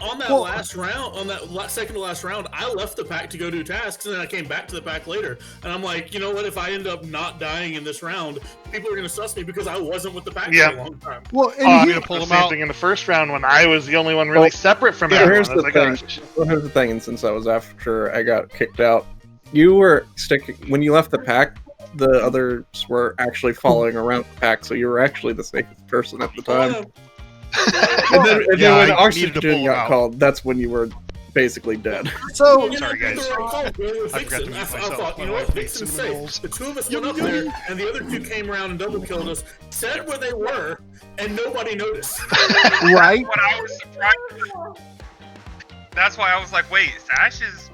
on that Well- last round, on that second to last round, I left the pack to go do tasks, and then I came back to the pack later. And I'm like, you know what? If I end up not dying in this round, people are gonna suss me because I wasn't with the pack Yeah. for a long time. Well, and I'm he- gonna pull The him same out. thing in the first round when I was the only one really Well, separate from yeah, everyone. Here's I was the like, thing. Well, here's the thing, and since I was after I got kicked out, you were sticking when you left the pack. The others were actually following around the pack, so you were actually the safest person at the time. And then Yeah, when I needed to pull oxygen him got out. called, that's when you were basically dead. so Sorry, guys. I I forgot to mute myself. thought, you know My what, wife Vixen's makes some safe. rolls. The 2 of us went up there, and the other 2 came around and double killed us, said where they were, and nobody noticed. right. What I was surprised that's why I was like, wait, Sash is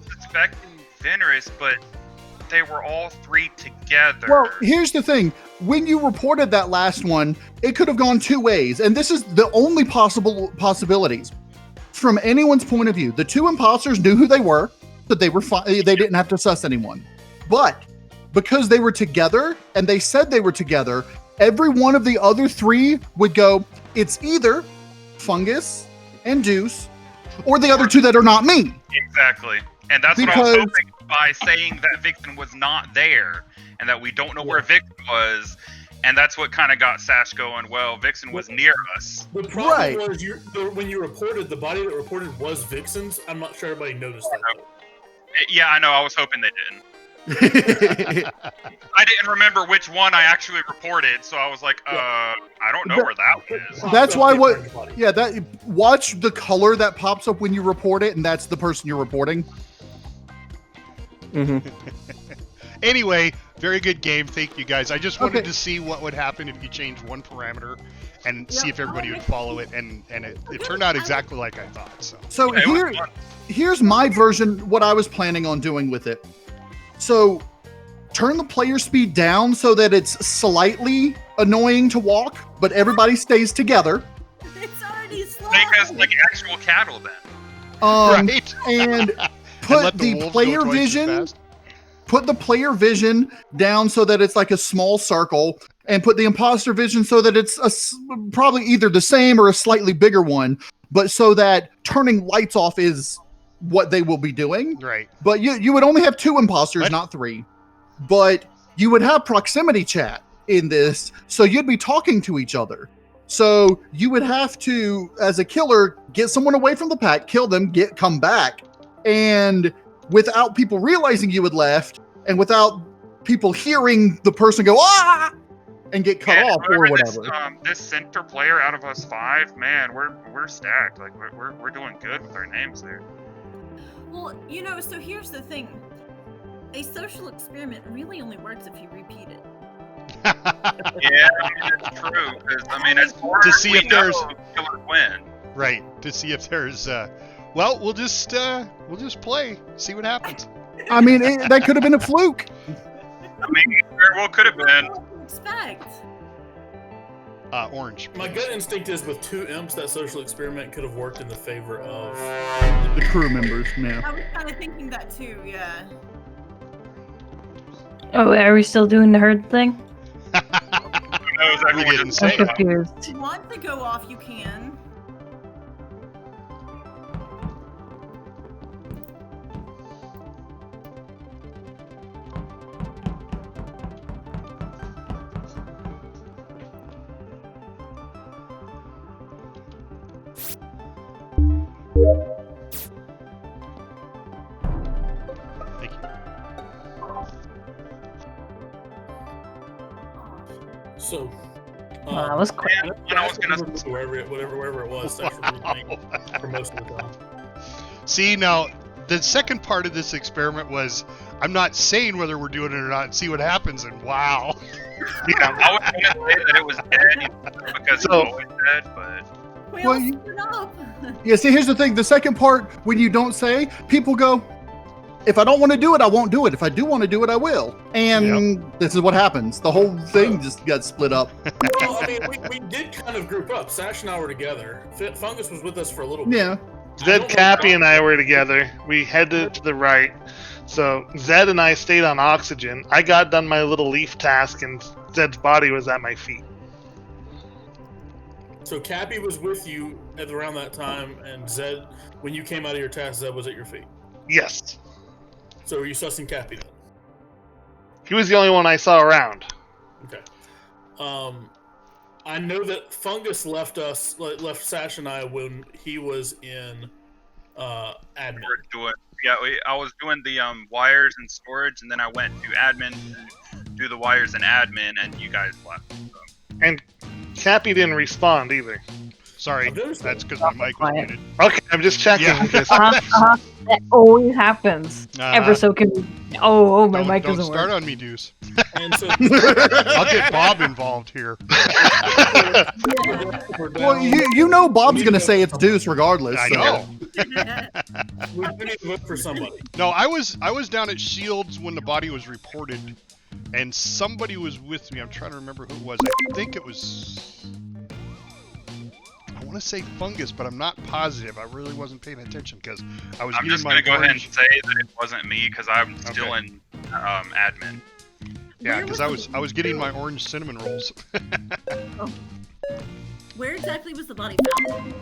suspecting Fenris, but they were all three together. Well, here's the thing. When you reported that last one, it could have gone two ways. And this is the only possible possibilities. From anyone's point of view, the two imposters knew who they were, that they were they didn't have to suss anyone. But because they were together and they said they were together, every one of the other three would go, it's either Fungus and Deuce or the other two that are not me. Exactly. And that's what I was hoping by saying that Vixen was not there and that we don't know where Vixen was. And that's what kind of got Sash going, well, Vixen was near us. The problem was when you reported, the body that reported was Vixen's. I'm not sure everybody noticed that. Yeah, I know. I was hoping they didn't. I didn't remember which one I actually reported, so I was like, I don't know where that one is. That's why watch the color that pops up when you report it, and that's the person you're reporting. Mm-hmm. Anyway, very good game. Thank you, guys. I just wanted to see what would happen if you changed one parameter and see if everybody would follow it, and it turned out exactly like I thought. So here's my version, what I was planning on doing with it. So turn the player speed down so that it's slightly annoying to walk, but everybody stays together. It's already slow. Make us like actual cattle then. Right. And put the player vision. Put the player vision down so that it's like a small circle, and put the imposter vision so that it's probably either the same or a slightly bigger one, but so that turning lights off is what they will be doing. Right. But you would only have two imposters, not three. But you would have proximity chat in this, so you'd be talking to each other. So you would have to, as a killer, get someone away from the pack, kill them, come back, and without people realizing you had left, and without people hearing the person go, ah, and get cut off or whatever. This center player out of us 5, man, we're stacked. Like we're doing good with our names there. Well, so here's the thing. A social experiment really only works if you repeat it. Yeah, it's true. As far to as see we if there's killers win. Right. To see if there's well, we'll just play, see what happens. I mean, that could have been a fluke. Very well could have been. Expect. Orange. My gut instinct is with 2 imps, that social experiment could have worked in the favor of the crew members. Yeah. I was kind of thinking that too. Yeah. Oh, are we still doing the herd thing? We didn't say I'm confused. If you want to go off, you can. So, that was cool. I was gonna wherever it was. For most of the time. See, now the second part of this experiment was, I'm not saying whether we're doing it or not, and see what happens. And wow, yeah, I was gonna say that it was dead because it's always dead, but yeah. See, here's the thing: the second part, when you don't say, people go, if I don't want to do it, I won't do it. If I do want to do it, I will. And this is what happens. The whole thing just got split up. Well, I mean, we did kind of group up. Sash and I were together. Fungus was with us for a little bit. Yeah. Zed, Cappy, and I were together. We headed to the right. So Zed and I stayed on oxygen. I got done my little leaf task, and Zed's body was at my feet. So Cappy was with you at around that time, and Zed, when you came out of your task, Zed was at your feet. Yes. So were you sussing Cappy then? He was the only one I saw around. Okay. I know that Fungus left Sash and I when he was in admin. I was doing the wires and storage, and then I went to admin to do the wires and admin, and you guys left. So. And Cappy didn't respond either. Sorry, that's because my mic was muted. Okay, I'm just checking. That always happens. Ever so convenient. Oh, my mic doesn't work. Don't start on me, Deuce. And so, I'll get Bob involved here. Well, you know Bob's going to say it's Deuce regardless. I so. know. We do need to vote for somebody. No, I was down at Shields when the body was reported, and somebody was with me. I'm trying to remember who it was. I think it was. I want to say Fungus, but I'm not positive. I really wasn't paying attention because I was. I'm just going gonna go ahead and say that it wasn't me because I'm still Okay. in admin. Yeah, Where because I was getting my orange cinnamon rolls. Where exactly was the body found?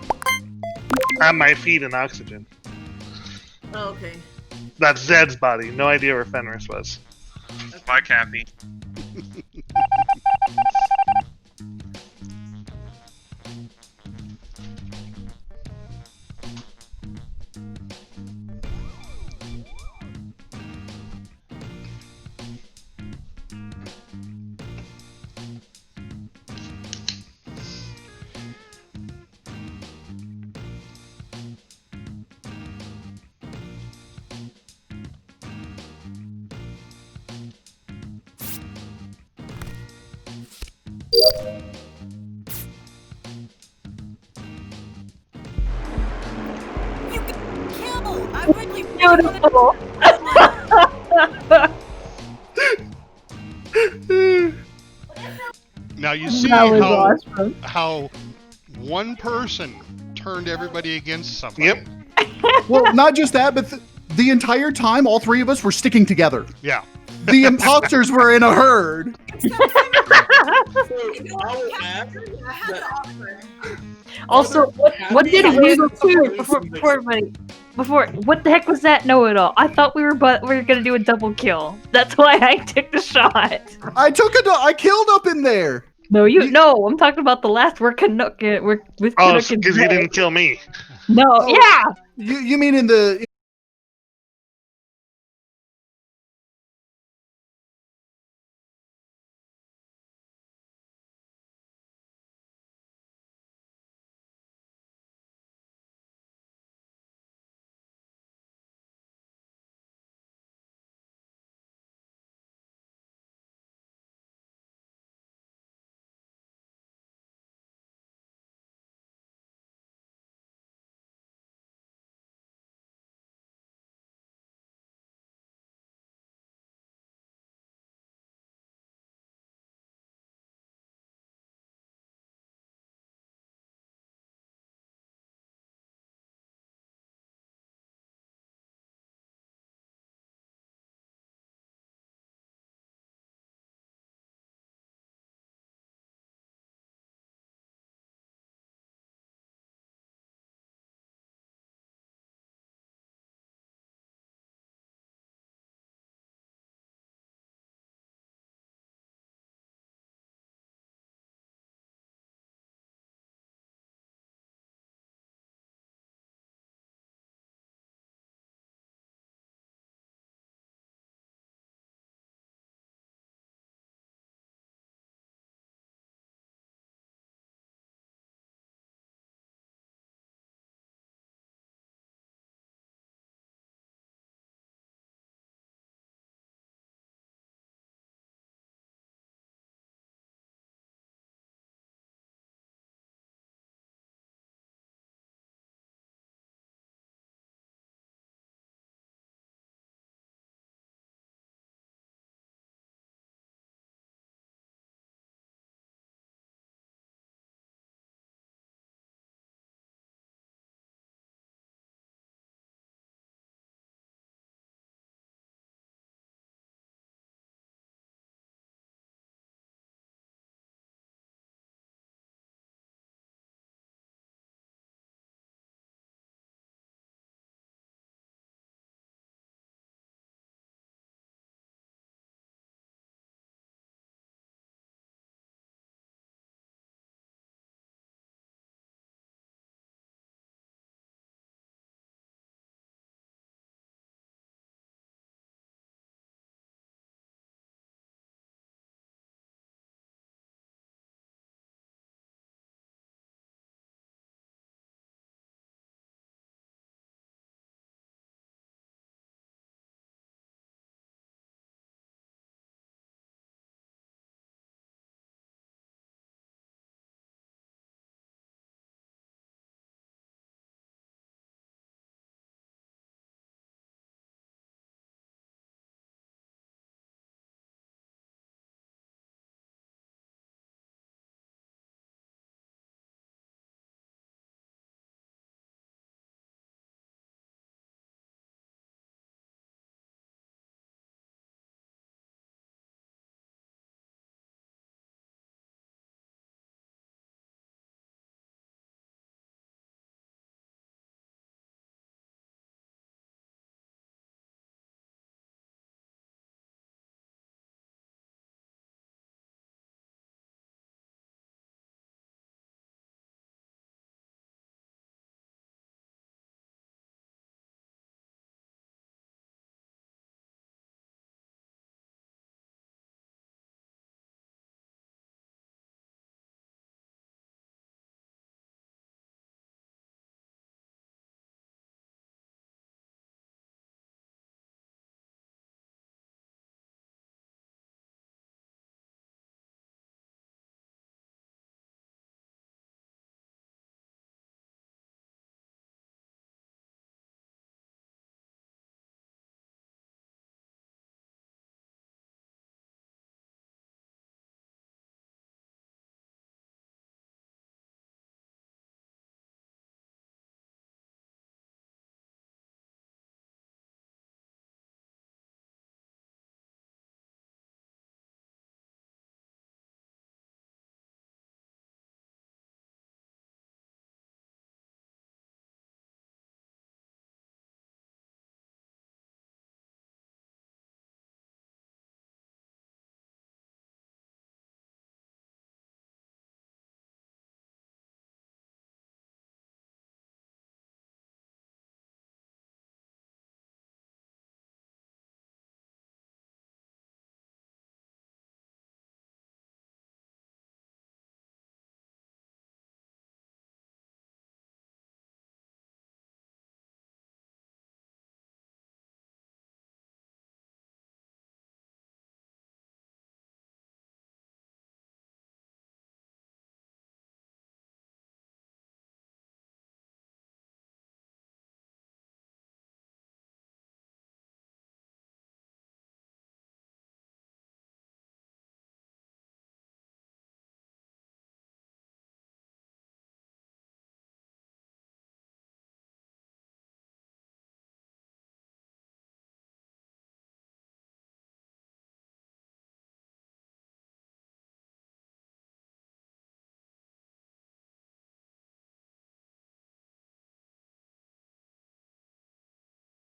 At my feet in oxygen. Oh, okay. That's Zed's body. No idea where Fenris was. Bye, Cappy. You got killed! I really Beautiful. Now you see That was awesome. how one person turned everybody against somebody. Yep. Well, not just that, but the entire time, all three of us were sticking together. Yeah. The imposters were in a herd. Also, what did we before? What the heck was that know-it-all? I thought we were gonna do a double kill. That's why I took the shot. I killed up in there. No, no. I'm talking about the last. We're Canuck. We're with Oh, Canuck and because you Zed. didn't kill me. No, Oh. yeah. You mean in the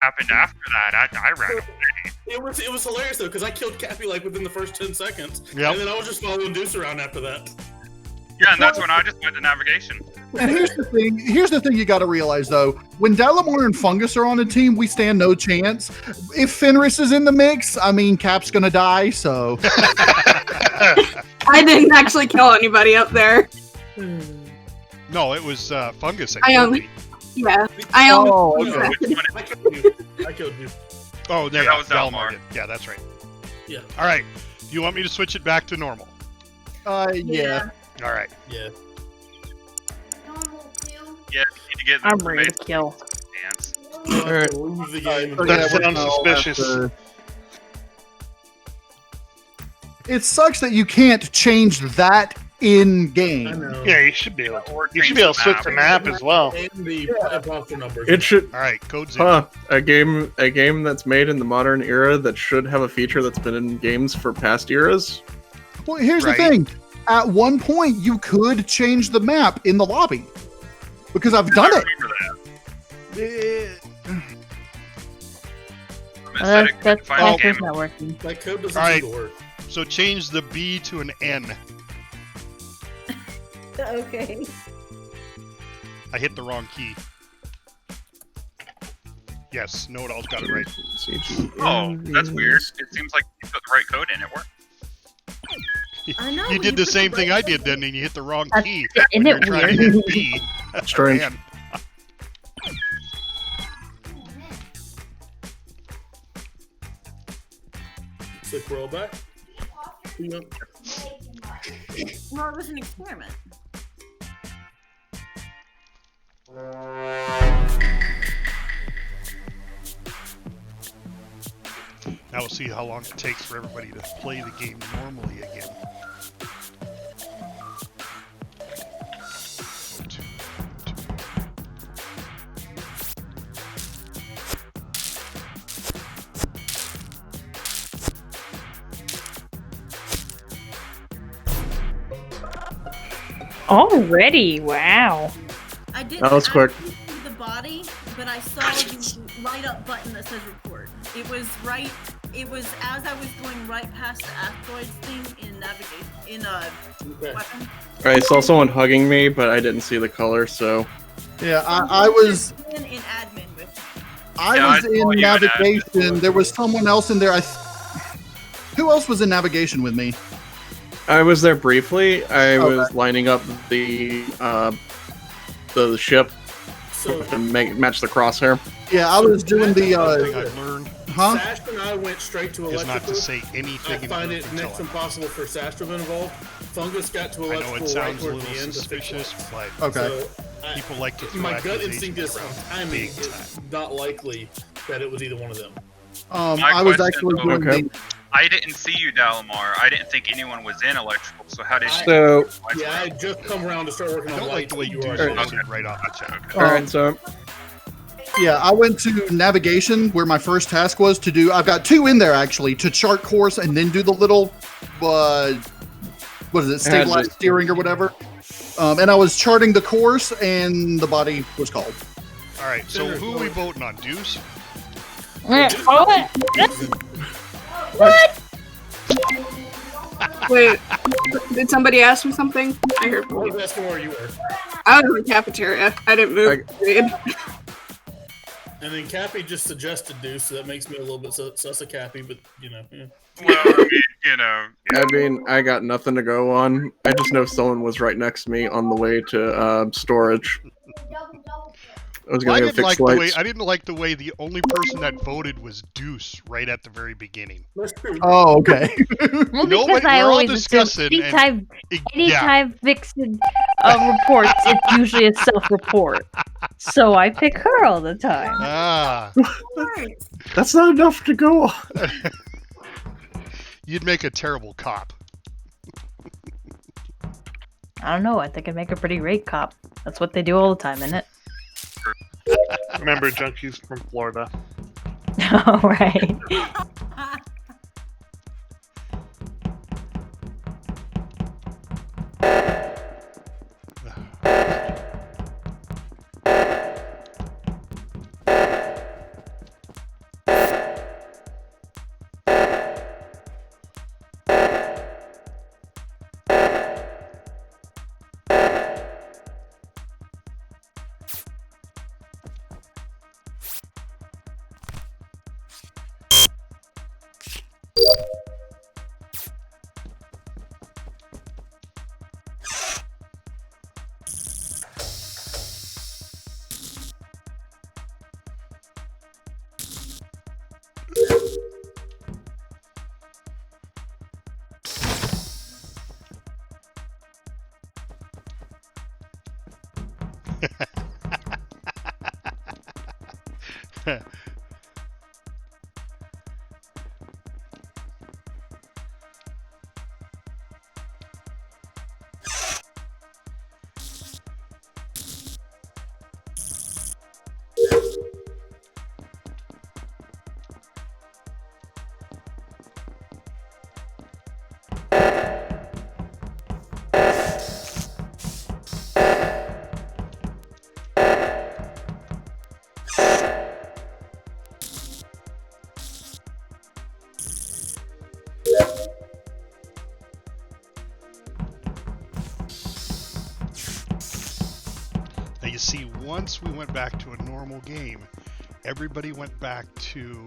happened after that? I ran away. It was hilarious though, because I killed Cappy like within the first 10 seconds, Yep. and then I was just following Deuce around after that. Yeah, and that's when I just went to navigation. And here's the thing. Here's the thing you got to realize, though. When Dalamar and Fungus are on a team, we stand no chance. If Fenris is in the mix, I mean, Cap's gonna die. So I didn't actually kill anybody up there. No, it was Fungus. I only. Yeah, I only. Oh, okay. I killed you. I killed you. Oh, Yeah, that was Dalamar. did. Yeah, that's right. Yeah. All right. Do you want me to switch it back to normal? yeah. All right. Yeah. Normal too. Yeah, you need to get the I'm ready to information kill. dance. Alright. Lose the game. So, That we're sounds now suspicious. after- It sucks that you can't change that in I game. know. Yeah, you should be able to. Or You should be able to switch change the map as well. And the imposter numbers. It should. All right. Code's in. Huh? A game that's made in the modern era that should have a feature that's been in games for past eras. Well, here's Right. the thing. At one point, you could change the map in the lobby because I've done I it. remember that. That's Aesthetic that's find the that's game. not working. That code doesn't Alright. seem to work. So change the B to an N. Okay. I hit the wrong key. Yes, Know-It-All's got it right. Oh, that's weird. It seems like you put the right code in. It worked. I know. You did the put same right thing I code did in. then, and you hit the wrong That's- key. Isn't when you're it trying to weird? hit B. Strange. Man. Sick rollback. Yep. No, it was an experiment. Now we'll see how long it takes for everybody to play the game normally again. Already, wow. I didn't That was quick. actually see the body, but I saw the light up button that says report. It was right. It was as I was going right past the asteroids thing in navigation in Okay. weapon. I saw someone hugging me, but I didn't see the color, so Yeah, I was in admin with me. I Yeah, was I saw in you in navigation. There was someone else in there. Who else was in navigation with me? I was there briefly. I Okay. was lining up the ship So, to match the crosshair. Yeah, I was doing the Thing I've learned huh? Sash and I went straight to is not electrical. to say I anything in find group it until next I'm- impossible for Sash to have been involved. Fungus got to I know electrical it right sounds a toward little the end. to fix suspicious, it. but Okay. So, people like to throw my gut accusations instinct is around timing big is time. not likely that it was either one of them. My I was question, actually though- doing Okay. the I didn't see you, Dalamar. I didn't think anyone was in electrical. So how did you? So, Yeah, I had just come around to start working I on don't like lights. the way when you do were this already- right off the chat. alright, so Yeah, I went to navigation where my first task was to do. I've got two in there actually to chart course and then do the little, what is it, stabilized steering or whatever. And I was charting the course and the body was called. All right, so who are we voting on? Deuce? What? Wait, did somebody ask me something? I heard. I was asking where you were. I was in the cafeteria. I didn't move. And then Cappy just suggested Deuce, so that makes me a little bit sus of Cappy, but you know. Yeah. Well, I mean, you know. I mean, I got nothing to go on. I just know someone was right next to me on the way to storage. I was Well, I gonna go didn't fix like the way lights. I didn't like the way the only person that voted was Deuce right at the very beginning. That's true. Oh, okay. Well, Nobody- because I we're all always assume discussing, and anytime Vixen reports, it's usually a self-report. So I pick her all the time. Ah, That's not enough to go on. you'd make a terrible cop. I don't know. I think I'd make a pretty great cop. That's what they do all the time, isn't it? Remember, junkies from Florida. All right. Now you see, once we went back to a normal game, everybody went back to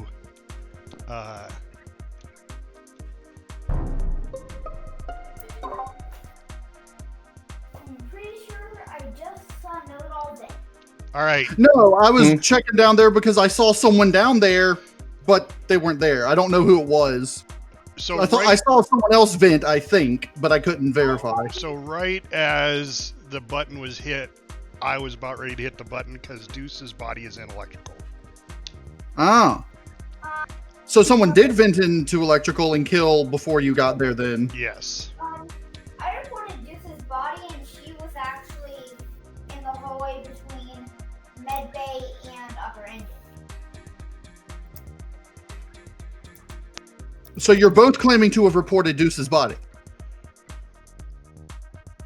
I'm pretty sure I just saw a note all day. all right. No, I was checking down there because I saw someone down there, but they weren't there. I don't know who it was. So I thought I saw someone else vent, I think, but I couldn't verify. So right as the button was hit, I was about ready to hit the button because Deuce's body is in electrical. Ah. So someone did vent into electrical and kill before you got there then? Yes. I reported Deuce's body, and she was actually in the hallway between Med Bay and Upper Engine. So you're both claiming to have reported Deuce's body?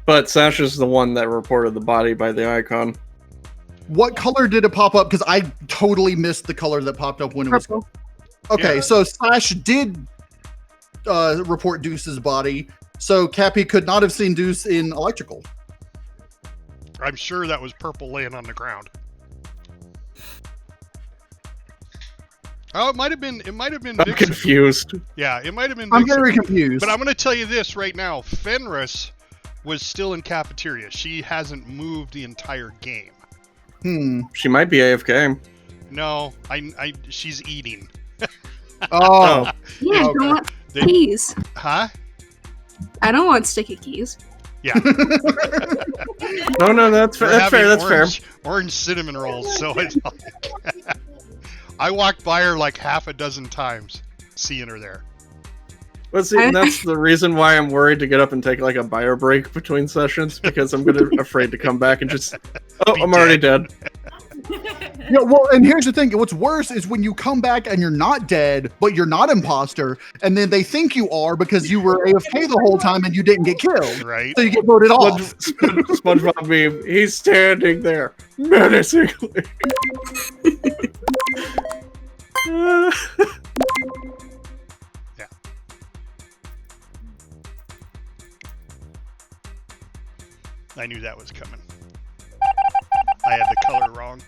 But Sasha's the one that reported the body by the icon. What color did it pop up? Because I totally missed the color that popped up when it was... Purple. Okay, Yeah. so Sash did report Deuce's body, so Cappy could not have seen Deuce in electrical. I'm sure that was purple laying on the ground. Oh, it might have been. It might have been. I'm Vixen. confused. Yeah, it might have been. I'm Vixen. very confused. But I'm going to tell you this right now: Fenris was still in cafeteria. She hasn't moved the entire game. She might be AFK. No, she's eating. Oh. Yeah, I Okay. don't want keys. Huh? I don't want sticky keys. Yeah. No, that's fair. We're That's fair. having That's fair. Orange cinnamon rolls. So it's like I walked by her like half a dozen times, seeing her there. But see, that's the reason why I'm worried to get up and take like a bio break between sessions, because I'm afraid to come back and just, I'm already dead. Yeah, well, and here's the thing. What's worse is when you come back and you're not dead, but you're not imposter, and then they think you are because you were AFK the whole time and you didn't get killed. Right. So you get voted off. SpongeBob meme. He's standing there menacingly. I knew that was coming. I had the color wrong.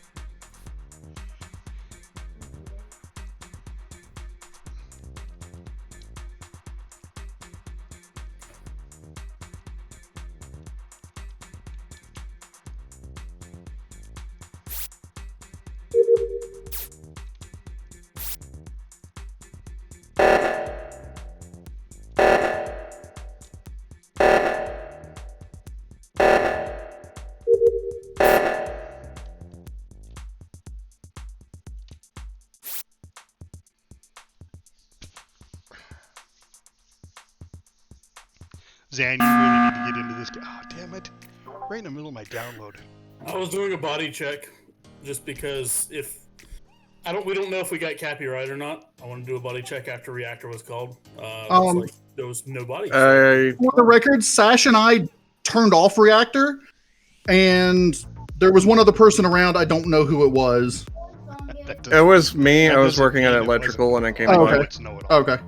Zan, you really need to get into this. Oh, damn it. Right in the middle of my download. I was doing a body check just because we don't know if we got Cappy right or not. I want to do a body check after reactor was called. Looks like there was no body. For the record, Sash and I turned off reactor, and there was one other person around. I don't know who it was. It was me. That I was doesn't working at mean it electrical and I came Oh, by. okay. It's know-it-all. Okay.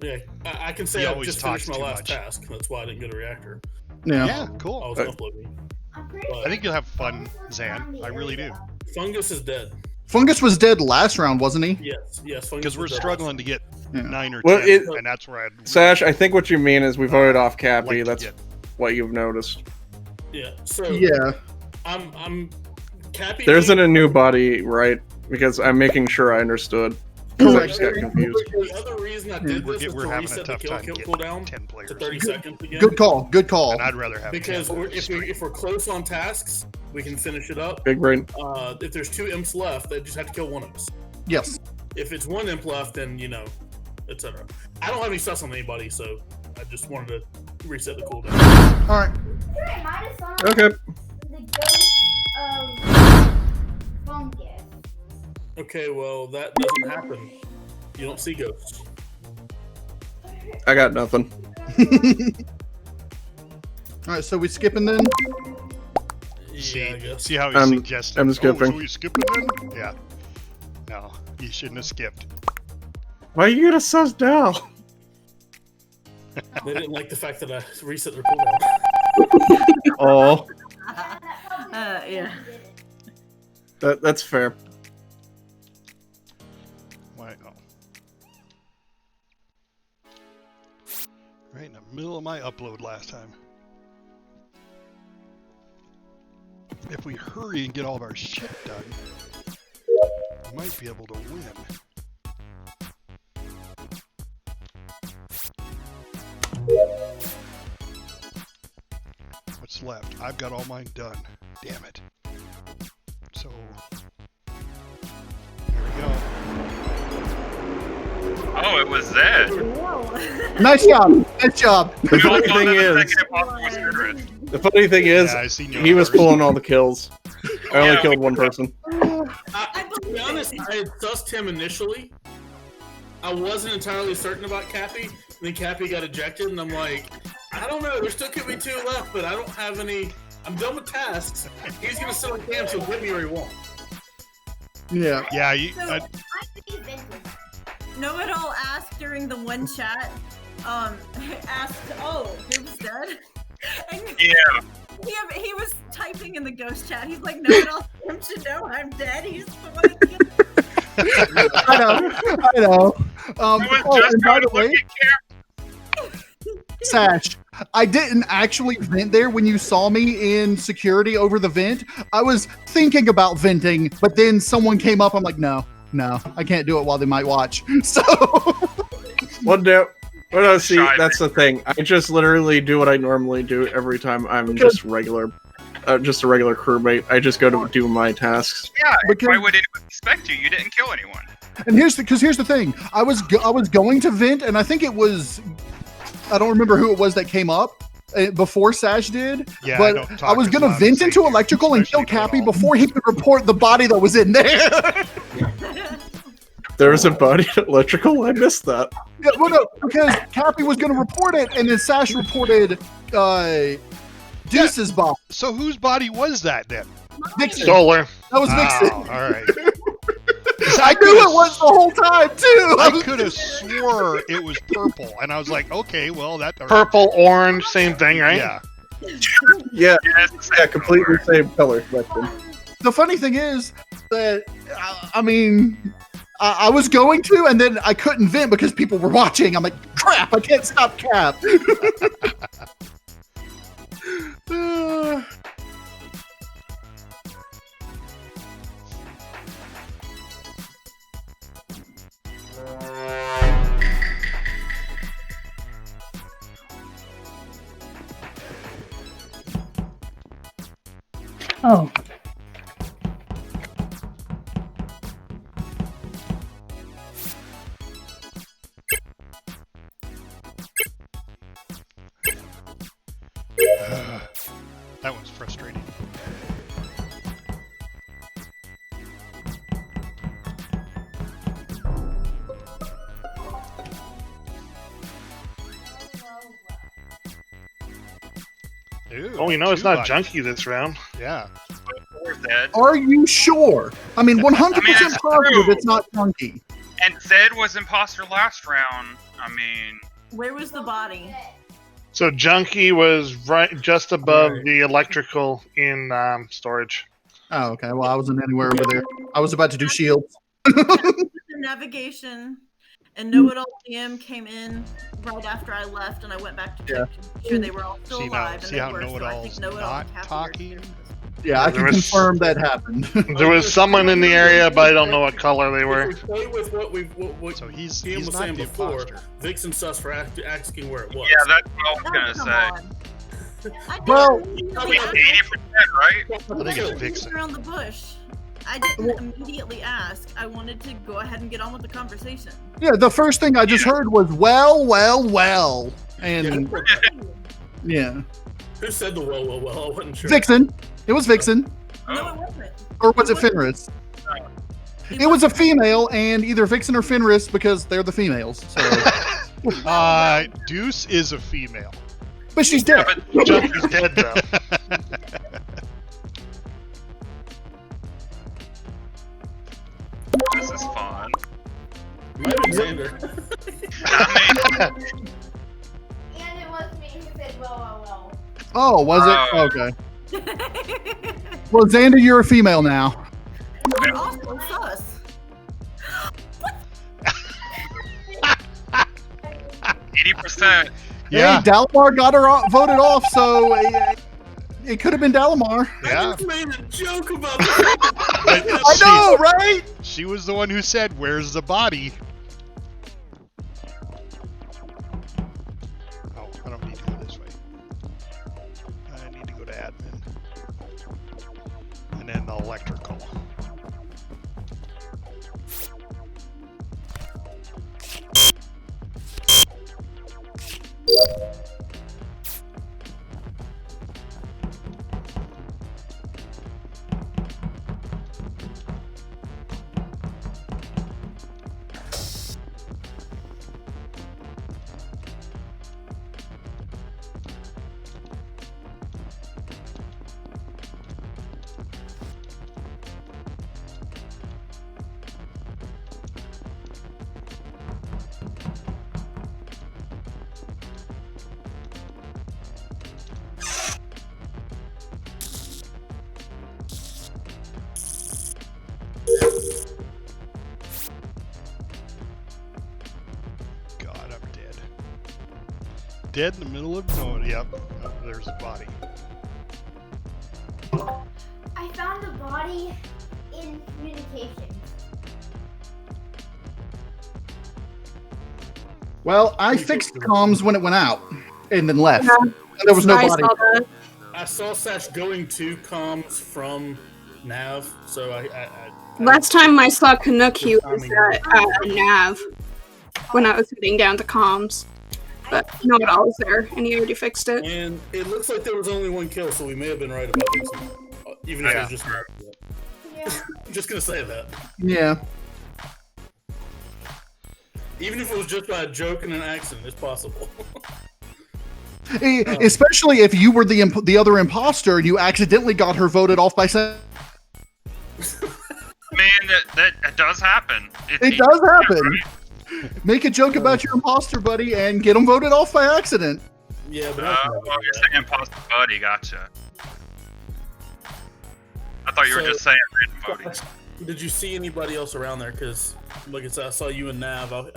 Yeah, I can say He I always just talks finished my too last much. task. That's why I didn't go to reactor. Yeah. Yeah, cool. I was uploading. I think you'll have fun, Zan. I really do. Fungus is dead. Fungus was dead last round, wasn't he? Yes. Fungus Because we're is dead. struggling to get Yeah. 9 or 10, Well, and that's where I'd Sash, I think what you mean is we voted off Cappy. like to That's get. what you've noticed. Yeah. So Yeah. I'm Cappy. There isn't a new body, right? Because I'm making sure I understood. I just got confused. The other reason I did this was We're to having a reset the tough kill time getting cooldown 10 players. to 30 seconds again. Good call. Good call. And I'd rather have Because 10 if we're close on tasks, we can finish it up. Big brain. If there's 2 imps left, they just have to kill one of us. Yes. If it's 1 imp left, then etc. I don't have any sus on anybody, so I just wanted to reset the cooldown. All right. Okay. The ghost of fungus. Okay, well that doesn't happen. You don't see ghosts. I got nothing. All right, so we skipping then? Yeah, I guess. See how he I'm suggested? skipping. Oh, so we skipping then? Yeah. No, you shouldn't have skipped. Why are you gonna sus down? They didn't like the fact that I reset their cooldown. Oh, Yeah. that's fair. Why? Oh. Right in the middle of my upload last time. If we hurry and get all of our shit done, we might be able to win. What's left? I've got all mine done. Damn it. So, here we go. Oh, it was Zed. Nice job. Nice job. The funny thing is, Yeah, I seen you he was first. pulling all the kills. I only Yeah, killed one person. To be honest, I had sussed him initially. I wasn't entirely certain about Cappy, and then Cappy got ejected, and I'm like, I don't know, there still could be 2 left, but I don't have any. I'm done with tasks. He's gonna sit on cam, so get me where he won't. Yeah. Yeah, you, Know-it-all asked during the one chat, asked, oh, he was dead? And Yeah. he was typing in the ghost chat. He's like, know-it-all should know I'm dead. He's the one that killed me. I know. I was Oh, just and by trying the to look way, at Sash, I didn't actually vent there when you saw me in security over the vent. I was thinking about venting, but then someone came up. I'm like, no, I can't do it while they might watch. So, Well, no. Well, no, see, Shy. that's the thing. I just literally do what I normally do every time I'm just a regular crewmate. I just go to do my tasks. Yeah, Because- why would anyone suspect you? You didn't kill anyone. and here's the thing. I was going to vent, and I think it was, I don't remember who it was that came up before Sash did. Yeah, but don't talk I was as gonna loud as vent they into do, electrical and kill especially Cappy Paul. before he could report the body that was in there. There was a body electrical. I missed that. Yeah, well, no, because Cappy was going to report it, and then Sash reported Deuce's body. So whose body was that then? Vixen. Solar. That was Vixen. Oh, all right. I knew it was the whole time, too. I could have swore it was purple, and I was like, okay, well, that... Purple, orange, same thing, right? Yeah. Yeah, Yes, yeah, completely same color spectrum. The funny thing is that, I mean, I was going to, and then I couldn't vent because people were watching. I'm like, crap, I can't stop Cap. Oh. That one's frustrating. Ew, Oh, you know it's 2 not bodies. junkie this round. Yeah. Or Zed. Are you sure? I mean, 100% that's positive true. it's not chunky. And Zed was imposter last round. I mean, Where was the body? So junkie was right just above Right. the electrical in storage. Oh, okay. Well, I wasn't anywhere over there. I was about to do shields. The navigation and know-it-all DM came in right after I left, and I went back to check to make sure they were all still See now, alive. see and how they were, so I know-it-all's think know-it-all not and Kathy were talking? still- Yeah, I There can was- confirm that happened. There was someone in the area, but I don't know what color they were. If we play with what So he's Ian was not saying the before, imposter. Vixen sus for asking where it was. Yeah, that's what I was Oh, gonna come say. on. I Well- didn't Like immediately 80%, right? I think it's ask Vixen. around the bush. I didn't immediately ask. I wanted to go ahead and get on with the conversation. Yeah, the first thing I just heard was well, and yeah, Who said the well? I wasn't sure. Vixen. It was Vixen, No, it wasn't. or was it Fenris? It was a female, and either Vixen or Fenris because they're the females. So, Deuce is a female. but she's Yeah, dead. but Junker's dead though. this is fun. Might have been Xander. I mean, And it was me who said, well. Oh, was it? Oh. Okay. Well, Xander, you're a female now. You're also sus. 80%. Yeah. Hey, Dalamar got her voted off, so it could have been Dalamar. Yeah. I just made a joke about that. I know, right? She was the one who said, "Where's the body?" Oh, I don't need to go this way. I need to go to admin. And then the electrical. God, I'm dead. Dead in the middle of nowhere. Yep. Oh, there's the body. I found the body in communications. Well, I fixed comms when it went out, and then left. Yeah. And there was no I body. saw that. I saw Sash going to comms from Nav, so I Last time I saw Kanuki was at Nav when I was heading down to comms. But no, it all was there, and he already fixed it. and it looks like there was only one kill, so we may have been right about this one. Even if it was just Yeah. I'm just gonna say that. Yeah. Even if it was just by a joke and an accident, it's possible. Especially if you were the other imposter and you accidentally got her voted off by saying Man, that does happen. it does happen. Make a joke about your imposter buddy and get him voted off by accident. Yeah, but Well, you're saying imposter buddy, gotcha. I thought you were So- just saying random voting. did you see anybody else around there? Because, like I said, I saw you and Nav I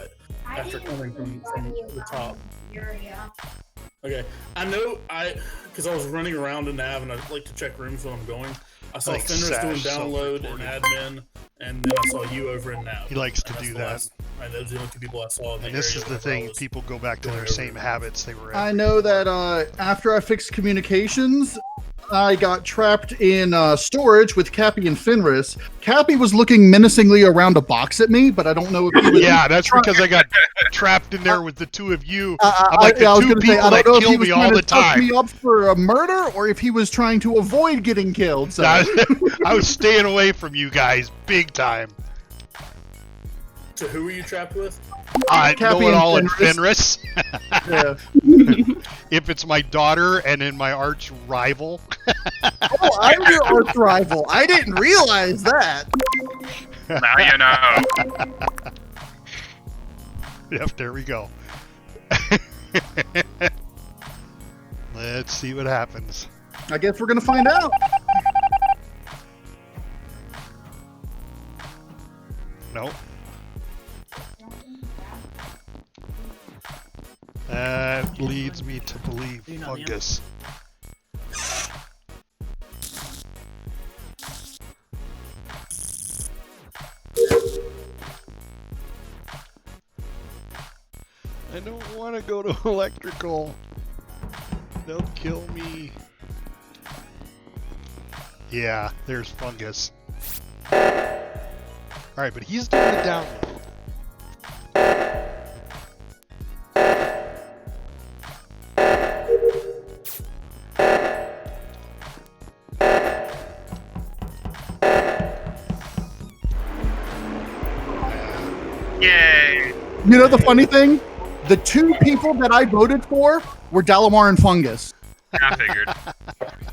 after didn't coming see from anybody the top. area. Okay, I know because I was running around in Nav and I like to check rooms when I'm going. I saw Like Fenris doing Sash download and admin, and then I saw you over in Nav. He likes to And that's do the that. last- and those are the only two people I saw. In the And this area is the whenever I thing, was- people go back to their same habits they were in. I know that after I fixed communications, I got trapped in storage with Cappy and Fenris. Cappy was looking menacingly around a box at me, but I don't know if he was Yeah, that's because I got trapped in there with the two of you. I I'm like the was two gonna say, people I that don't know if he kill was me trying all to the touch time. me up for a murder, or if he was trying to avoid getting killed. So. I was staying away from you guys big time. So who were you trapped with? I Cappy know it and all in Fenris. Fenris. Yeah. If it's my daughter and in my arch rival. Oh, I'm your arch rival. I didn't realize that. Now you know. Yep, there we go. Let's see what happens. I guess we're gonna find out. Nope. That leads me to believe You know the fungus. I don't want to go to electrical. They'll kill me. Yeah, there's fungus. Alright, but he's doing the download. Yay! You know the funny thing? The two people that I voted for were Dalamar and Fungus. I figured.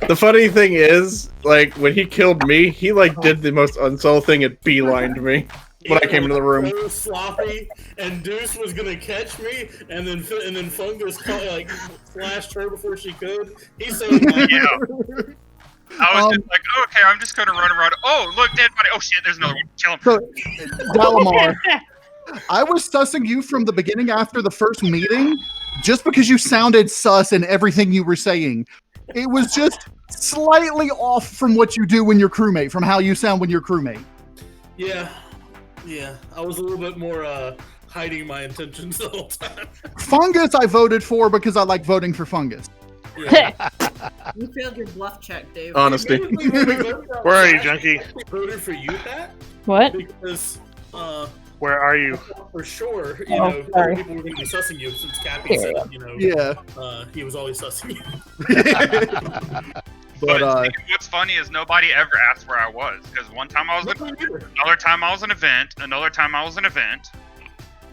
The funny thing is, like, when he killed me, he, like, did the most unsubtle thing and beelined me when I came into the room. So sloppy, and Deuce was gonna catch me, and then Fungus like slashed her before she could. He's so mad. Yeah. I was just like, okay, I'm just gonna run around. Oh, look, dead body. Oh shit, there's another one. Kill him. So, Dalamar, I was sussing you from the beginning after the first meeting, just because you sounded sus in everything you were saying. It was just slightly off from what you do when you're crewmate, from how you sound when you're crewmate. Yeah. I was a little bit more hiding my intentions the whole time. Fungus I voted for because I like voting for Fungus. Yeah. You failed your bluff check, Dave. Honesty. Where are you, Junkie? I voted for you, Pat, What? because Where are you? for sure, sorry. people were going to be sussing you since Cappy said, Yeah. he was always sussing you. But what's funny is nobody ever asked where I was, because one time I was in, another time I was an event, another time I was an event.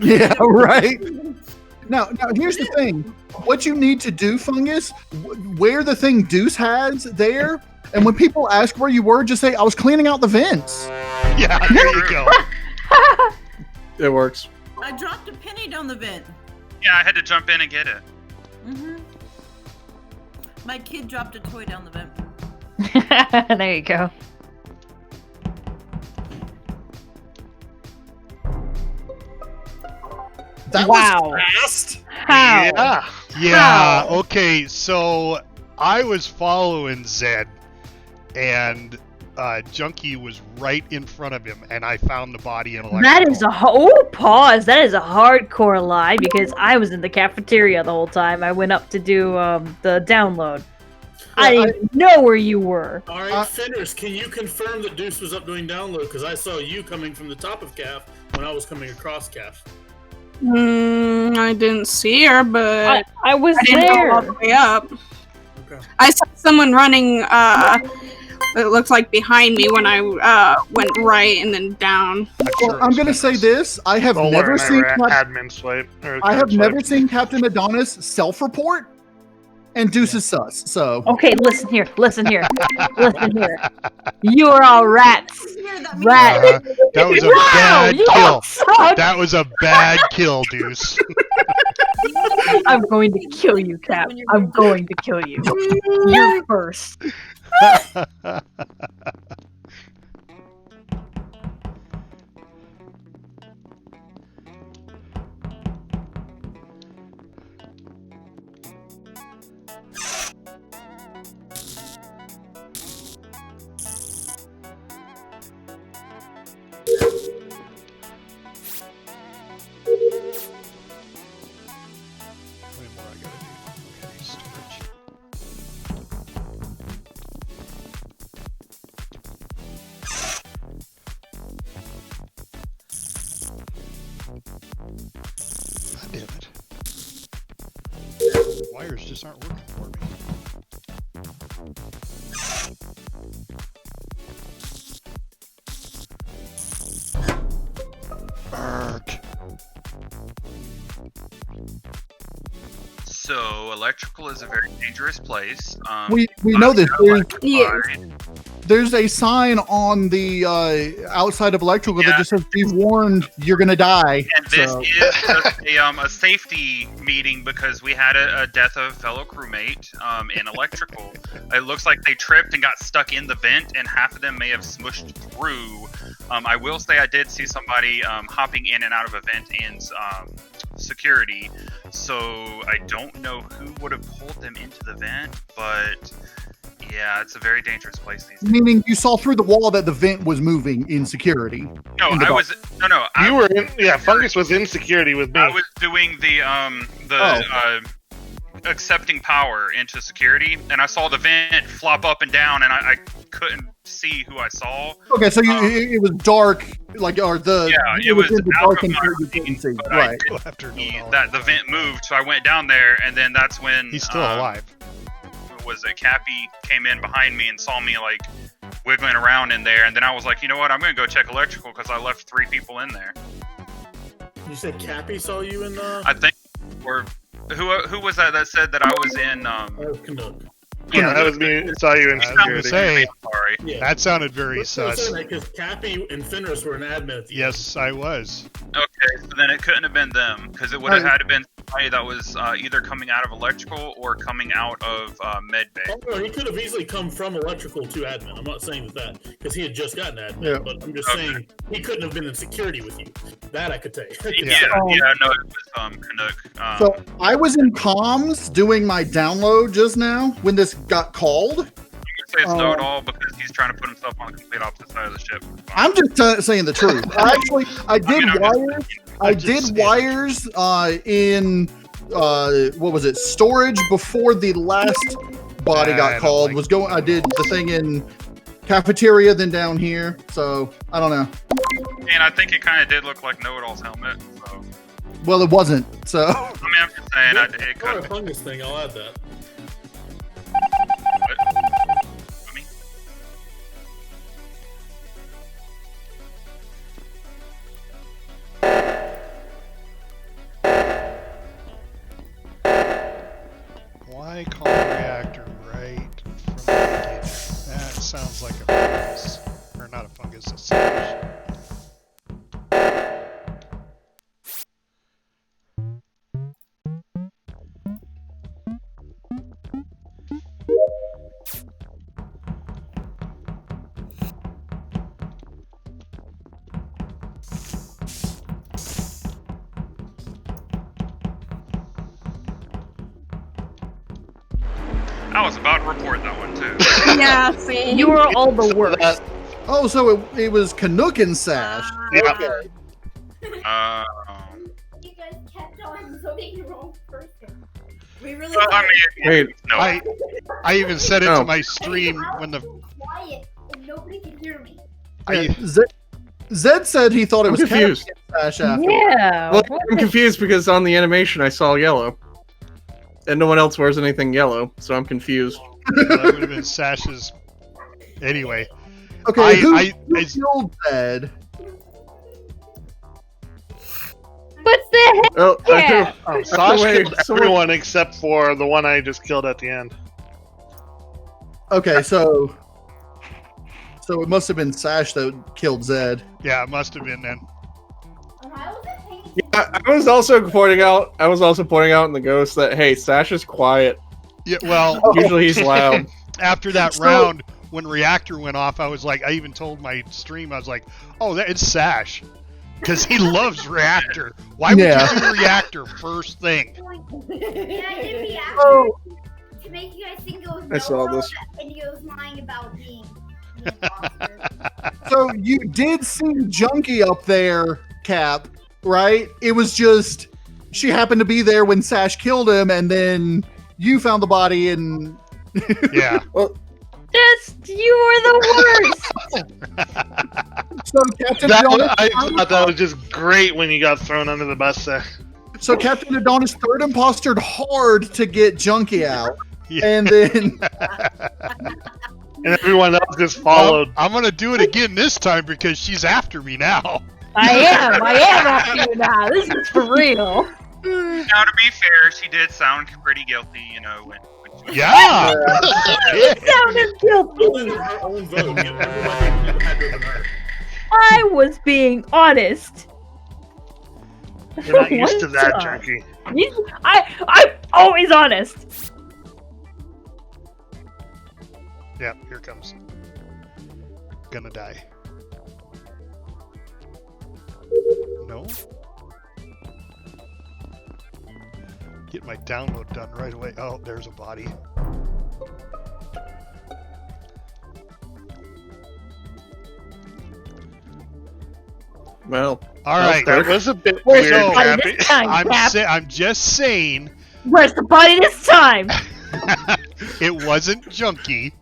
yeah, right. Now here's the thing. What you need to do, Fungus, wear the thing Deuce has there, and when people ask where you were, just say, I was cleaning out the vents. Yeah, there you go. It works. I dropped a penny down the vent. Yeah, I had to jump in and get it. Mm-hmm. My kid dropped a toy down the vent. There you go. That Wow. was fast. How? Yeah, okay, so I was following Zed, and Junkie was right in front of him, and I found the body in electrical. That is pause. That is a hardcore lie because I was in the cafeteria the whole time. I went up to do the download. I didn't even know where you were. All right, Fenders, can you confirm that Deuce was up doing download? Because I saw you coming from the top of CAF when I was coming across CAF. I didn't see her, but I was I didn't go all there. the way up. Okay. I saw someone running. It looked like behind me when I went right and then down. Well, I'm gonna say this: I have never seen admin swipe. I have never seen Captain Adonis self-report, and Deuce is sus. So Okay, listen here. Listen here. You are all rats. Rats. That was a Wow, bad you kill. suck. That was a bad kill, Deuce. I'm going to kill you, Cap. I'm going to kill you. You're first. What more I gotta do? Okay, storage. God damn it. Wires just aren't working for me. Ark. So, electrical is a very dangerous place. we know this. Yeah. There's a sign on the outside of electrical that just says, "Be warned, you're gonna die." And this So- is just a safety meeting because we had a death of a fellow crewmate in electrical. It looks like they tripped and got stuck in the vent, and half of them may have smushed through. I will say I did see somebody hopping in and out of a vent in security, so I don't know who would have pulled them into the vent, but Yeah, it's a very dangerous place these days. Meaning you saw through the wall that the vent was moving in security. No, in the I dark. was no. I, You were in, yeah. Fungus was in security with me. I was doing the accepting power into security, and I saw the vent flop up and down, and I couldn't see who I saw. Okay, so it was dark, like or the Yeah, it was in the out dark of and my you couldn't see. but Right. We'll have to know that the vent moved, so I went down there, and then that's when He's still alive. Was that Cappy came in behind me and saw me like wiggling around in there, and then I was like, you know what, I'm gonna go check electrical because I left 3 people in there. You said Cappy saw you in the. I think, or who was that said that I was in? Canuck. Yeah, that was me. Saw you in I was gonna security. say Sorry. Yeah. that sounded very sus. Because Cappy and Fenris were an admin at the Yes, I was. Okay, so then it couldn't have been them because it would have had to been somebody that was either coming out of electrical or coming out of med bay. Oh, no, he could have easily come from electrical to admin. I'm not saying that because he had just gotten admin, Yeah. but I'm just saying he couldn't have been in security with you. That I could tell you. Yeah, no, it was Canuck. So I was in comms doing my download just now when this got called. You can say it's know it all because he's trying to put himself on the complete opposite side of the ship. I'm just saying the truth. I did wires. I did wires in what was it? Storage before the last body got called. I did the thing in cafeteria, then down here. So I don't know. And I think it kind of did look like Know-It-All's helmet. So. Well, it wasn't. So. I mean, I'm just saying, it For a could. fungus thing, I'll add that. Why call the reactor right from the beginning? That sounds like a fungus. Or not a fungus, a sash. I was about to report that one too. Yeah, same. You were all the worst. Oh, so it was Canuck and Sash. Yeah. Okay. You guys kept on voting the wrong person. We really. Well, I mean, Wait, no. I even said it Oh. to my stream when the Quiet, and nobody can hear me. Zed said he thought it I'm was confused. Canuck and Sash after. Yeah. Well, what I'm the- confused because on the animation I saw yellow, and no one else wears anything yellow, so I'm confused. that would have been Sash's. Anyway, Okay, who I- killed Zed? What the heck? Oh, Yeah. Oh, Sash Wait, killed so everyone except for the one I just killed at the end. Okay, so it must have been Sash that killed Zed. yeah, it must have been then. I wasn't paying Yeah, I was also pointing out in the ghost that hey, Sash is quiet. Yeah, well, Usually he's loud. after that So- round, when reactor went off, I was like, I even told my stream, I was like, oh, it's Sash. Because he loves reactor. Why would Yeah. you do reactor first thing? Yeah, I did react Oh, to make you guys think it was I saw this. and he was lying about being an imposter. so you did see Junkie up there, Cap, right? It was just she happened to be there when Sash killed him, and then you found the body and Yeah. You were the worst. so Captain I Adonis, thought that was just great when you got thrown under the bus there. so Captain Adonis third impostered hard to get Junkie out, Yeah. and then And everyone else just followed. I'm gonna do it again this time because she's after me now. I am after you now. This is for real. Now, to be fair, she did sound pretty guilty, you know, when she Yeah. You sounded guilty. Other than her own vote, you know, everybody had to have been her. I was being honest. You're not used to One that, time. Junkie. I'm always honest. Yeah, here it comes. Gonna die. No? Get my download done right away. Oh, there's a body. Well, All right. That was a bit Where's weird, the body Cappy. this time, Cap? I'm just saying Where's the body this time? it wasn't Junkie.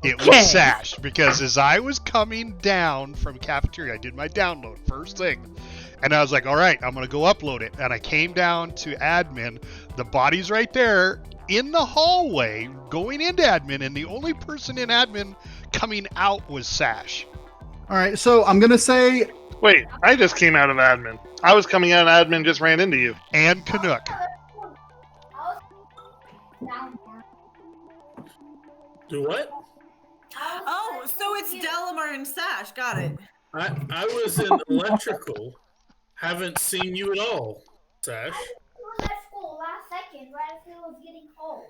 It was Okay. Sash, because as I was coming down from cafeteria, I did my download first thing, and I was like, all right, I'm gonna go upload it, and I came down to admin. The body's right there in the hallway going into admin, and the only person in admin coming out was Sash. All right, so I'm gonna say Wait, I just came out of admin. I was coming out of admin, just ran into you. And Canuck. Down there. Do what? Oh, so it's Delamar and Sash. Got it. I was in electrical. Haven't seen you at all, Sash. I was at school last second, right after it was getting cold.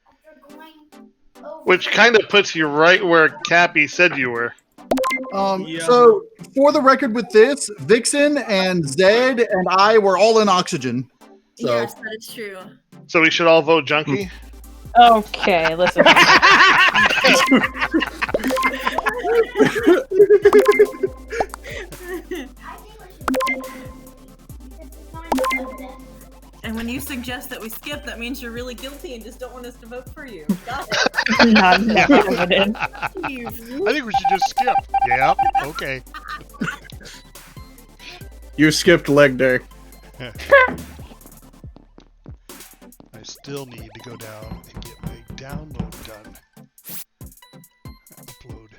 After going over. Which kind of puts you right where Cappy said you were. Yeah. so for the record with this, Vixen and Zed and I were all in oxygen. So Yes, that is true. So we should all vote Junkie? Okay, listen. And when you suggest that we skip, that means you're really guilty and just don't want us to vote for you. Got it. Not evident. I think we should just skip. Yep. Okay. you skipped leg day. I still need to go down and get my download done. Upload.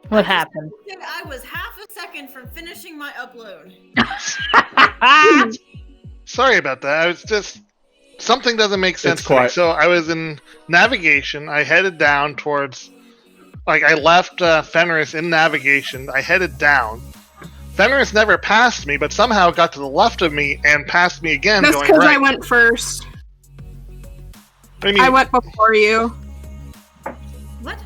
What happened? I was half a second from finishing my upload. Sorry about that. I was just something doesn't make sense It's to me. quiet. So I was in navigation. I headed down towards, like, I left Fenris in navigation. I headed down. Fenris never passed me, but somehow got to the left of me and passed me again. That's going because right. I went first. I mean, I went before you. What?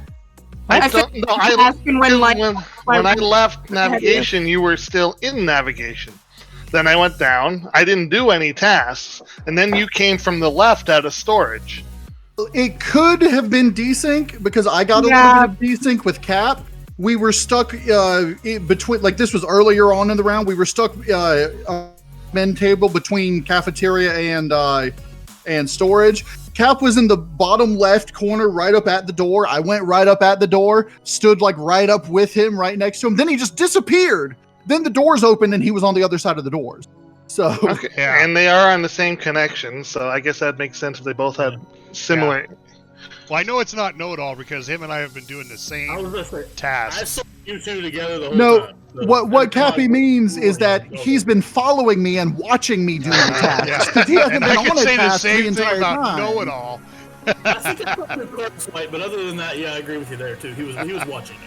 I think don't know. I asking when, like, when I left navigation, you were still in navigation. Then I went down. I didn't do any tasks, and then you came from the left out of storage. it could have been desync because I got a little bit of desync with Cap. We were stuck in between, like this was earlier on in the round. We were stuck men table between cafeteria and storage. Cap was in the bottom left corner, right up at the door. I went right up at the door, stood like right up with him, right next to him. Then he just disappeared. Then the doors opened and he was on the other side of the doors. So Okay, Yeah. and they are on the same connection, so I guess that makes sense if they both had similar. Well, I know it's not know-it-all because him and I have been doing the I same was gonna say, I tasks. saw you two together the whole No, time. So what that's Cappy why- means is that he's been following me and watching me do the tasks. Yeah. 'Cause he hasn't And been I can on a say the task same the thing entire about time. know-it-all. I think I put the cards right, but other than that, yeah, I agree with you there too. He was watching it.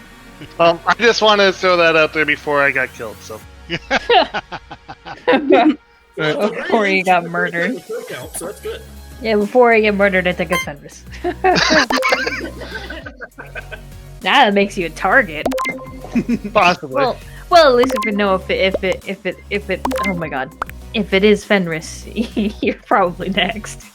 I just wanted to throw that out there before I got killed. So Before he got murdered. The kill count, so that's good. Yeah, before I get murdered, I think it's Fenris. Now that makes you a target. possibly. Well, at least if we know if it. Oh my god. If it is Fenris, you're probably next.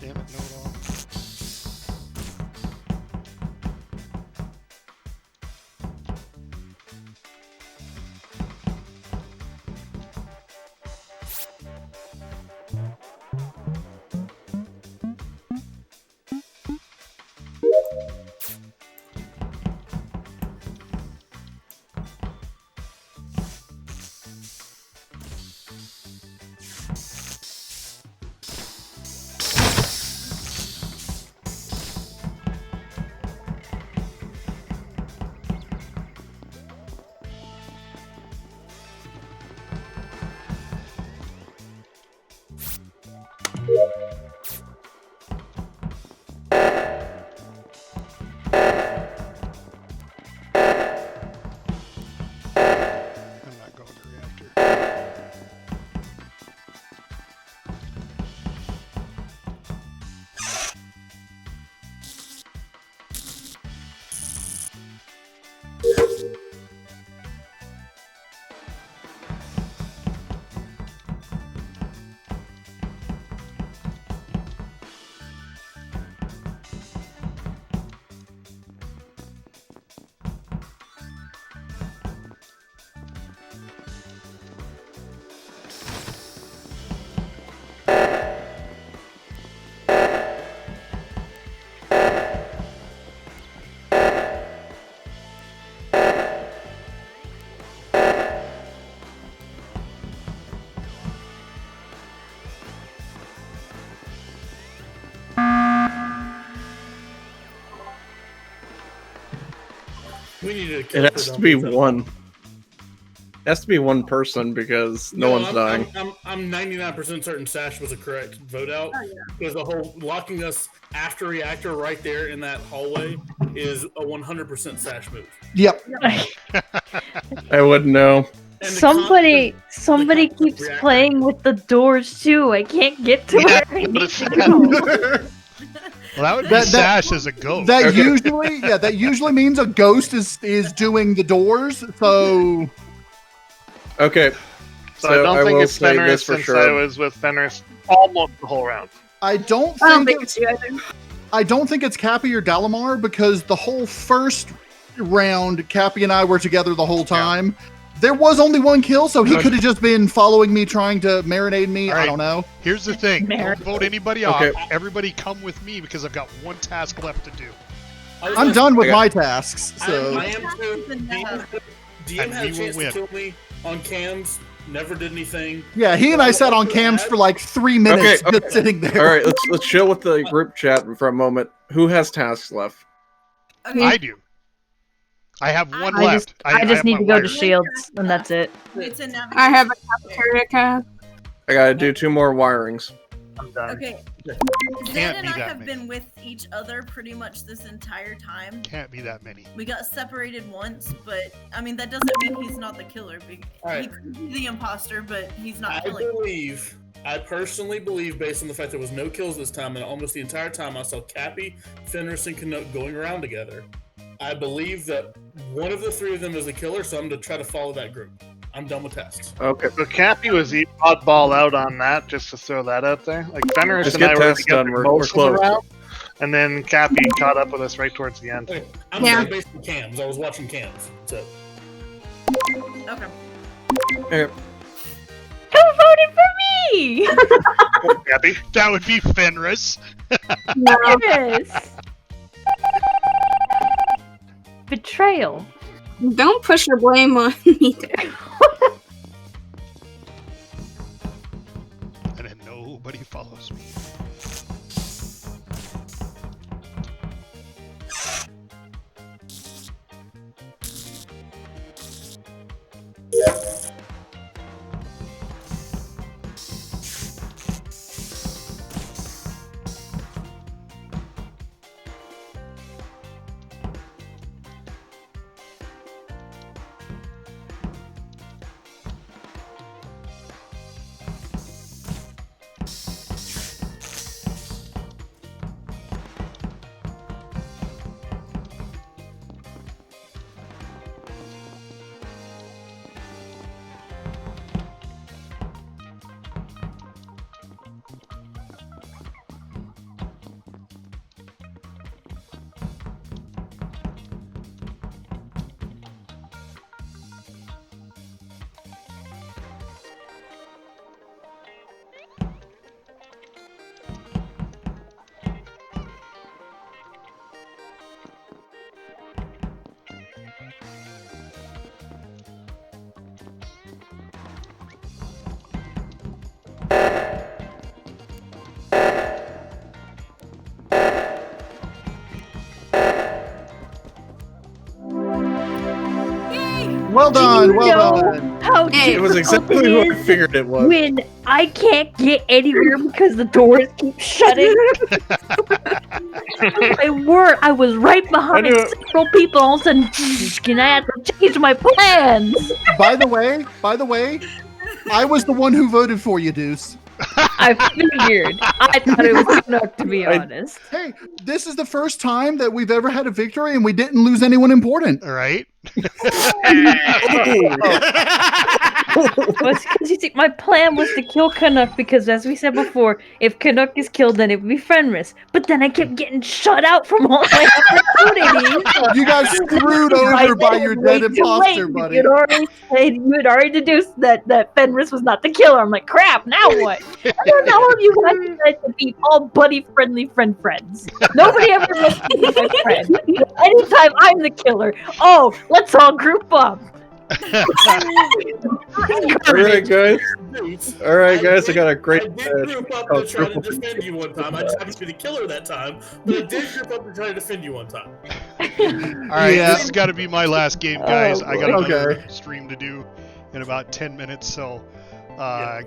Damn it, no it all. I'm not going to reactor. We need to kill It has to be one. It has to be one person because no one's dying. I'm 99% certain Sash was a correct vote out. Oh, yeah. Because the whole locking us after reactor right there in that hallway is a 100% Sash move. Yep. I wouldn't know. And Somebody the keeps reactor. playing with the doors too. I can't get to Yeah, where I but need it's to not- go. Well, that would be That- Sash as a ghost. That Okay. that usually means a ghost is doing the doors. So Okay. So I don't think will it's say Fenris this for since sure. I was with Fenris almost the whole round. I don't I don't think think it's you either. I don't think it's Cappy or Dalamar because the whole first round, Cappy and I were together the whole time. There was only one kill, so he Okay. could have just been following me, trying to marinate me. All I right. don't know. Here's the thing. Mary. Don't vote anybody Okay. off. Everybody come with me because I've got one task left to do. I was I'm gonna done with Okay. my tasks. So I am too. DM And had a we will chance to win. kill me on cams, never did anything. yeah, he and I sat on cams for like 3 minutes, Okay, just sitting there. All right, let's chill with the group chat for a moment. Who has tasks left? Okay. I do. I have one I left. just have need my to go to wires. Shields, and that's it. It's a navigation. I have a cafeteria cab. I gotta do 2 more wirings. I'm done. Okay. Can't Zed and be I that have many. been with each other pretty much this entire time. Can't be that many. We got separated once, but I mean that doesn't mean he's not the killer. He Alright. could be the imposter, but he's not killing. I personally believe, based on the fact there was no kills this time, and almost the entire time I saw Cappy, Fenris, and Canuck going around together. I believe that one of the 3 of them is the killer, so I'm going to try to follow that group. I'm done with tasks. Okay. So Cappy was the oddball out on that, just to throw that out there. Like Fenris Just and I get were tasks together done, we're most of the close. round, and then Cappy caught up with us right towards the end. Okay, I'm Yeah. going based on cams. I was watching cams. So Okay. Who voted for me? Happy? That would be Fenris. Yes. Betrayal. Don't push your blame on me. And then nobody follows me. Well done, well know done. How It was difficult exactly what I it is figured it was. when I can't get anywhere because the doors keep shutting. I was right behind knew it. several people. All of a sudden, and I had to change my plans. By the way, I was the one who voted for you, Deuce. I figured. I thought it was enough, to be honest. Hey, this is the first time that we've ever had a victory and we didn't lose anyone important. All right. Well, because you see, my plan was to kill Canuck because, as we said before, if Canuck is killed, then it would be Fenris. But then I kept getting shut out from all my opportunities. You got screwed over by your dead imposter, buddy. You had already deduced that Fenris was not the killer. I'm like, crap, now what? I don't know if you guys decide to be all buddy-friendly friends. Nobody ever wants to be my friend. Anytime I'm the killer, oh, let's all group up. Alright, guys. Alright, guys, I got a great I did group up to try to defend you one time. I just happened to be the killer that time, but I did group up to try to defend you one time. All right, Yeah. this has got to be my last game, guys. I got another Okay. stream to do in about 10 minutes. So,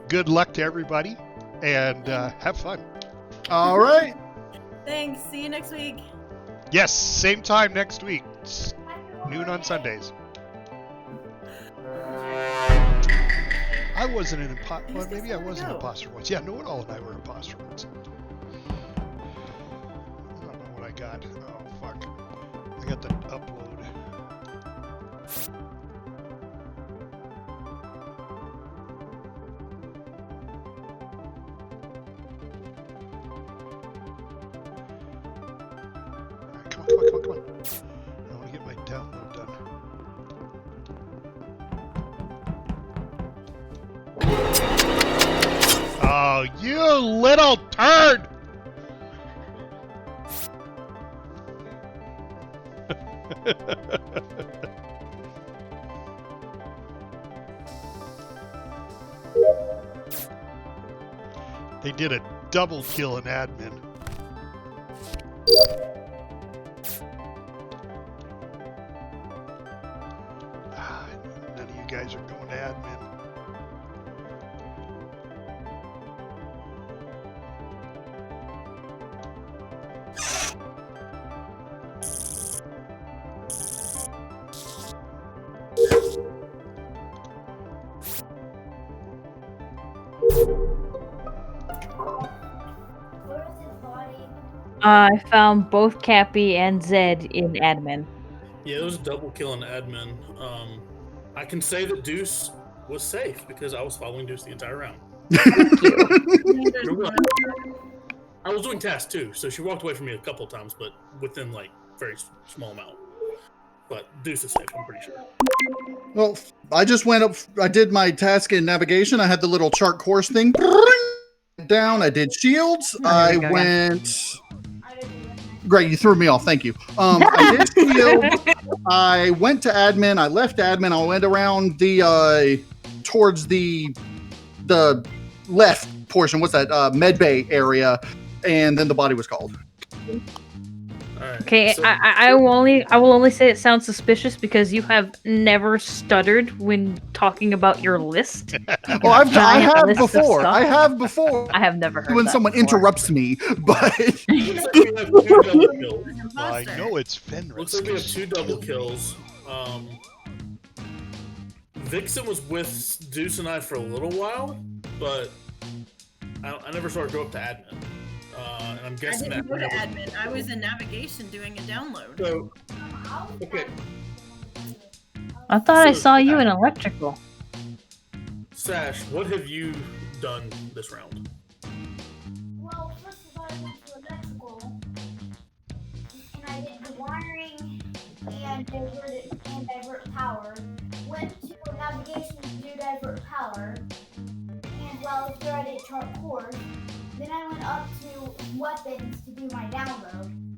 good luck to everybody, and have fun. All right. Thanks. See you next week. Yes, same time next week, noon on Sundays. I wasn't an imposter. Well, maybe I was an imposter once. Yeah, Know-It-All and I were imposter once. I don't know what I got. Oh, fuck. I got the upload. Alright, come on. I want to get my download done. Oh, you little turd! They did a double kill in admin. None of you guys are going to admin. Where's his body? I found both Cappy and Zed in admin. Yeah, it was a double kill in admin. I can say that Deuce was safe because I was following Deuce the entire round. I was doing tasks too, so she walked away from me a couple times, but within like very small amount. But Deuce is safe, I'm pretty sure. Well, I just went up. I did my task in navigation. I had the little chart course thing down. I did shields. Oh, here we go went. Great, you threw me off. Thank you. I did shield. I went to admin. I left admin. I went around the towards the left portion. What's that? Med bay area, and then the body was called. Alright, Okay, so- I will only say it sounds suspicious because you have never stuttered when talking about your list. Well, I have List of before. stuff. I have before. I have never heard When that someone before. interrupts me, but Looks like we have 2 double kills. Well, I know it's Fenris. Looks like we have 2 double kills. Vixen was with Deuce and I for a little while, but I never saw her go up to admin. And I'm I guessing didn't that. go to admin. I was in navigation doing a download. So, okay, I thought I So- saw you in electrical. Sash, what have you done this round? Well, first of all, I went to electrical, and I did the wiring and divert power. Went to navigation to do divert power, and while I was there, I did chart course. Then I went up to weapons to do my download.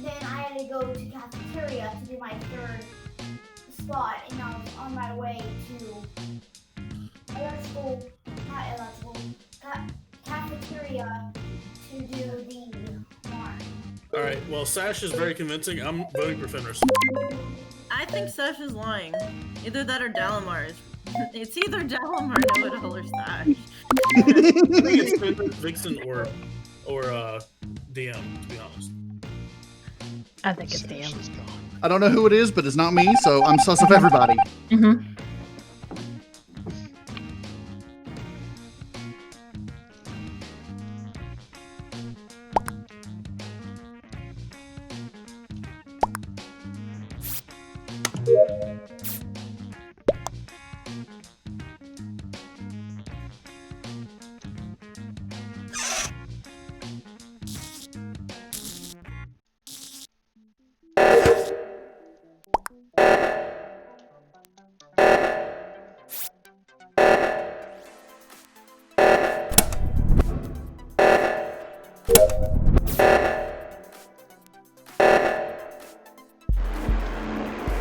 Then I had to go to cafeteria to do my third spot, and I was on my way to cafeteria to do the warrant. Alright, well, Sash is very convincing. I'm voting for Fenris. I think Sash is lying. Either that or Dalamar is. It's either Dalamar, Know-It-All, or Sash. I think it's Fenris, Vixen, or DM, to be honest. I think it's Sash damn. is gone. I don't know who it is, but it's not me, so I'm sus of everybody. Mm-hmm.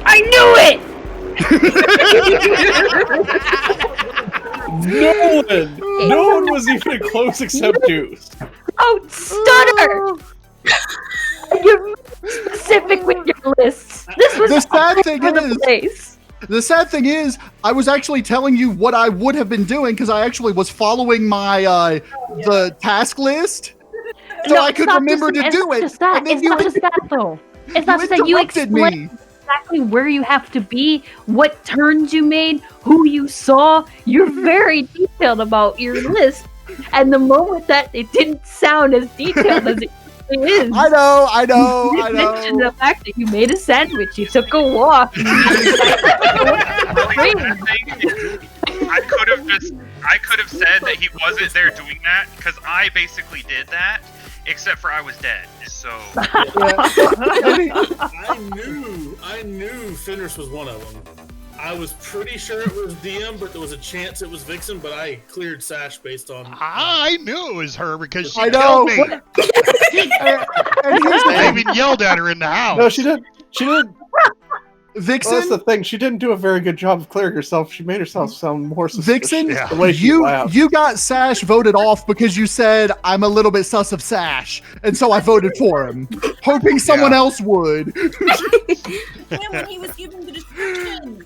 I knew it! No one was even close except Deuce. Oh, stutter! You're specific with your lists. This was The sad thing all over is- the place. The sad thing is, I was actually telling you what I would have been doing because I actually was following my the task list, so No, I it's could not remember just- to do it's it. just that. And then It's not just that, though. It's not just that. You interrupted explained me. exactly where you have to be, what turns you made, who you saw. You're very detailed about your list. And the moment that it didn't sound as detailed as it really is, I know, I know, you I mentioned know. the fact that you made a sandwich, you took a walk. The thing is, I could have said that he wasn't there doing that because I basically did that, except for I was dead. So I knew Fenris was one of them. I was pretty sure it was DM, but there was a chance it was Vixen, but I cleared Sash based on... I knew it was her because she I know. killed me. And here's the I thing, even yelled at her in the house. No, she did. She did. Well, that's Vixen. the thing. She didn't do a very good job of clearing herself. She made herself sound more suspicious. Vixen, Yeah. The way she laughed. you got Sash voted off because you said I'm a little bit sus of Sash, and so I voted for him, hoping someone else would. And when he was giving the description,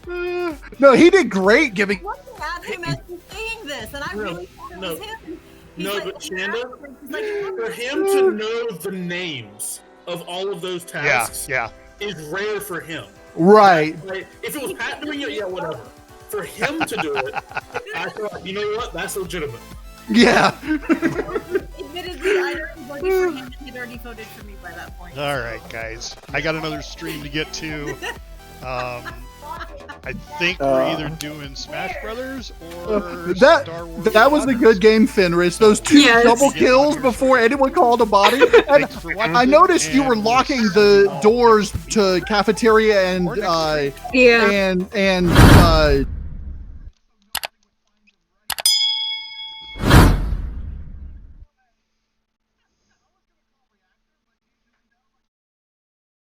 No, he did great giving. looking at him as he's saying this, and I really thought it was him. He's No, like, but Shanda, he's like, for him to know the names of all of those tasks Yeah. is rare for him. Right. Like, if it was Pat doing it, yeah, whatever. For him to do it, I thought, you know what? That's legitimate. Yeah. Admittedly, I'd already voted for him, and he'd already voted for me by that point. All right, guys. I got another stream to get to. I think we're either doing Smash Brothers or that Star Wars. that was a good game, Fenris. Those two Yes. double kills before anyone called a body. And Thanks for watching, I noticed you were and locking we'll the see you doors to cafeteria and Or next week. Yeah. and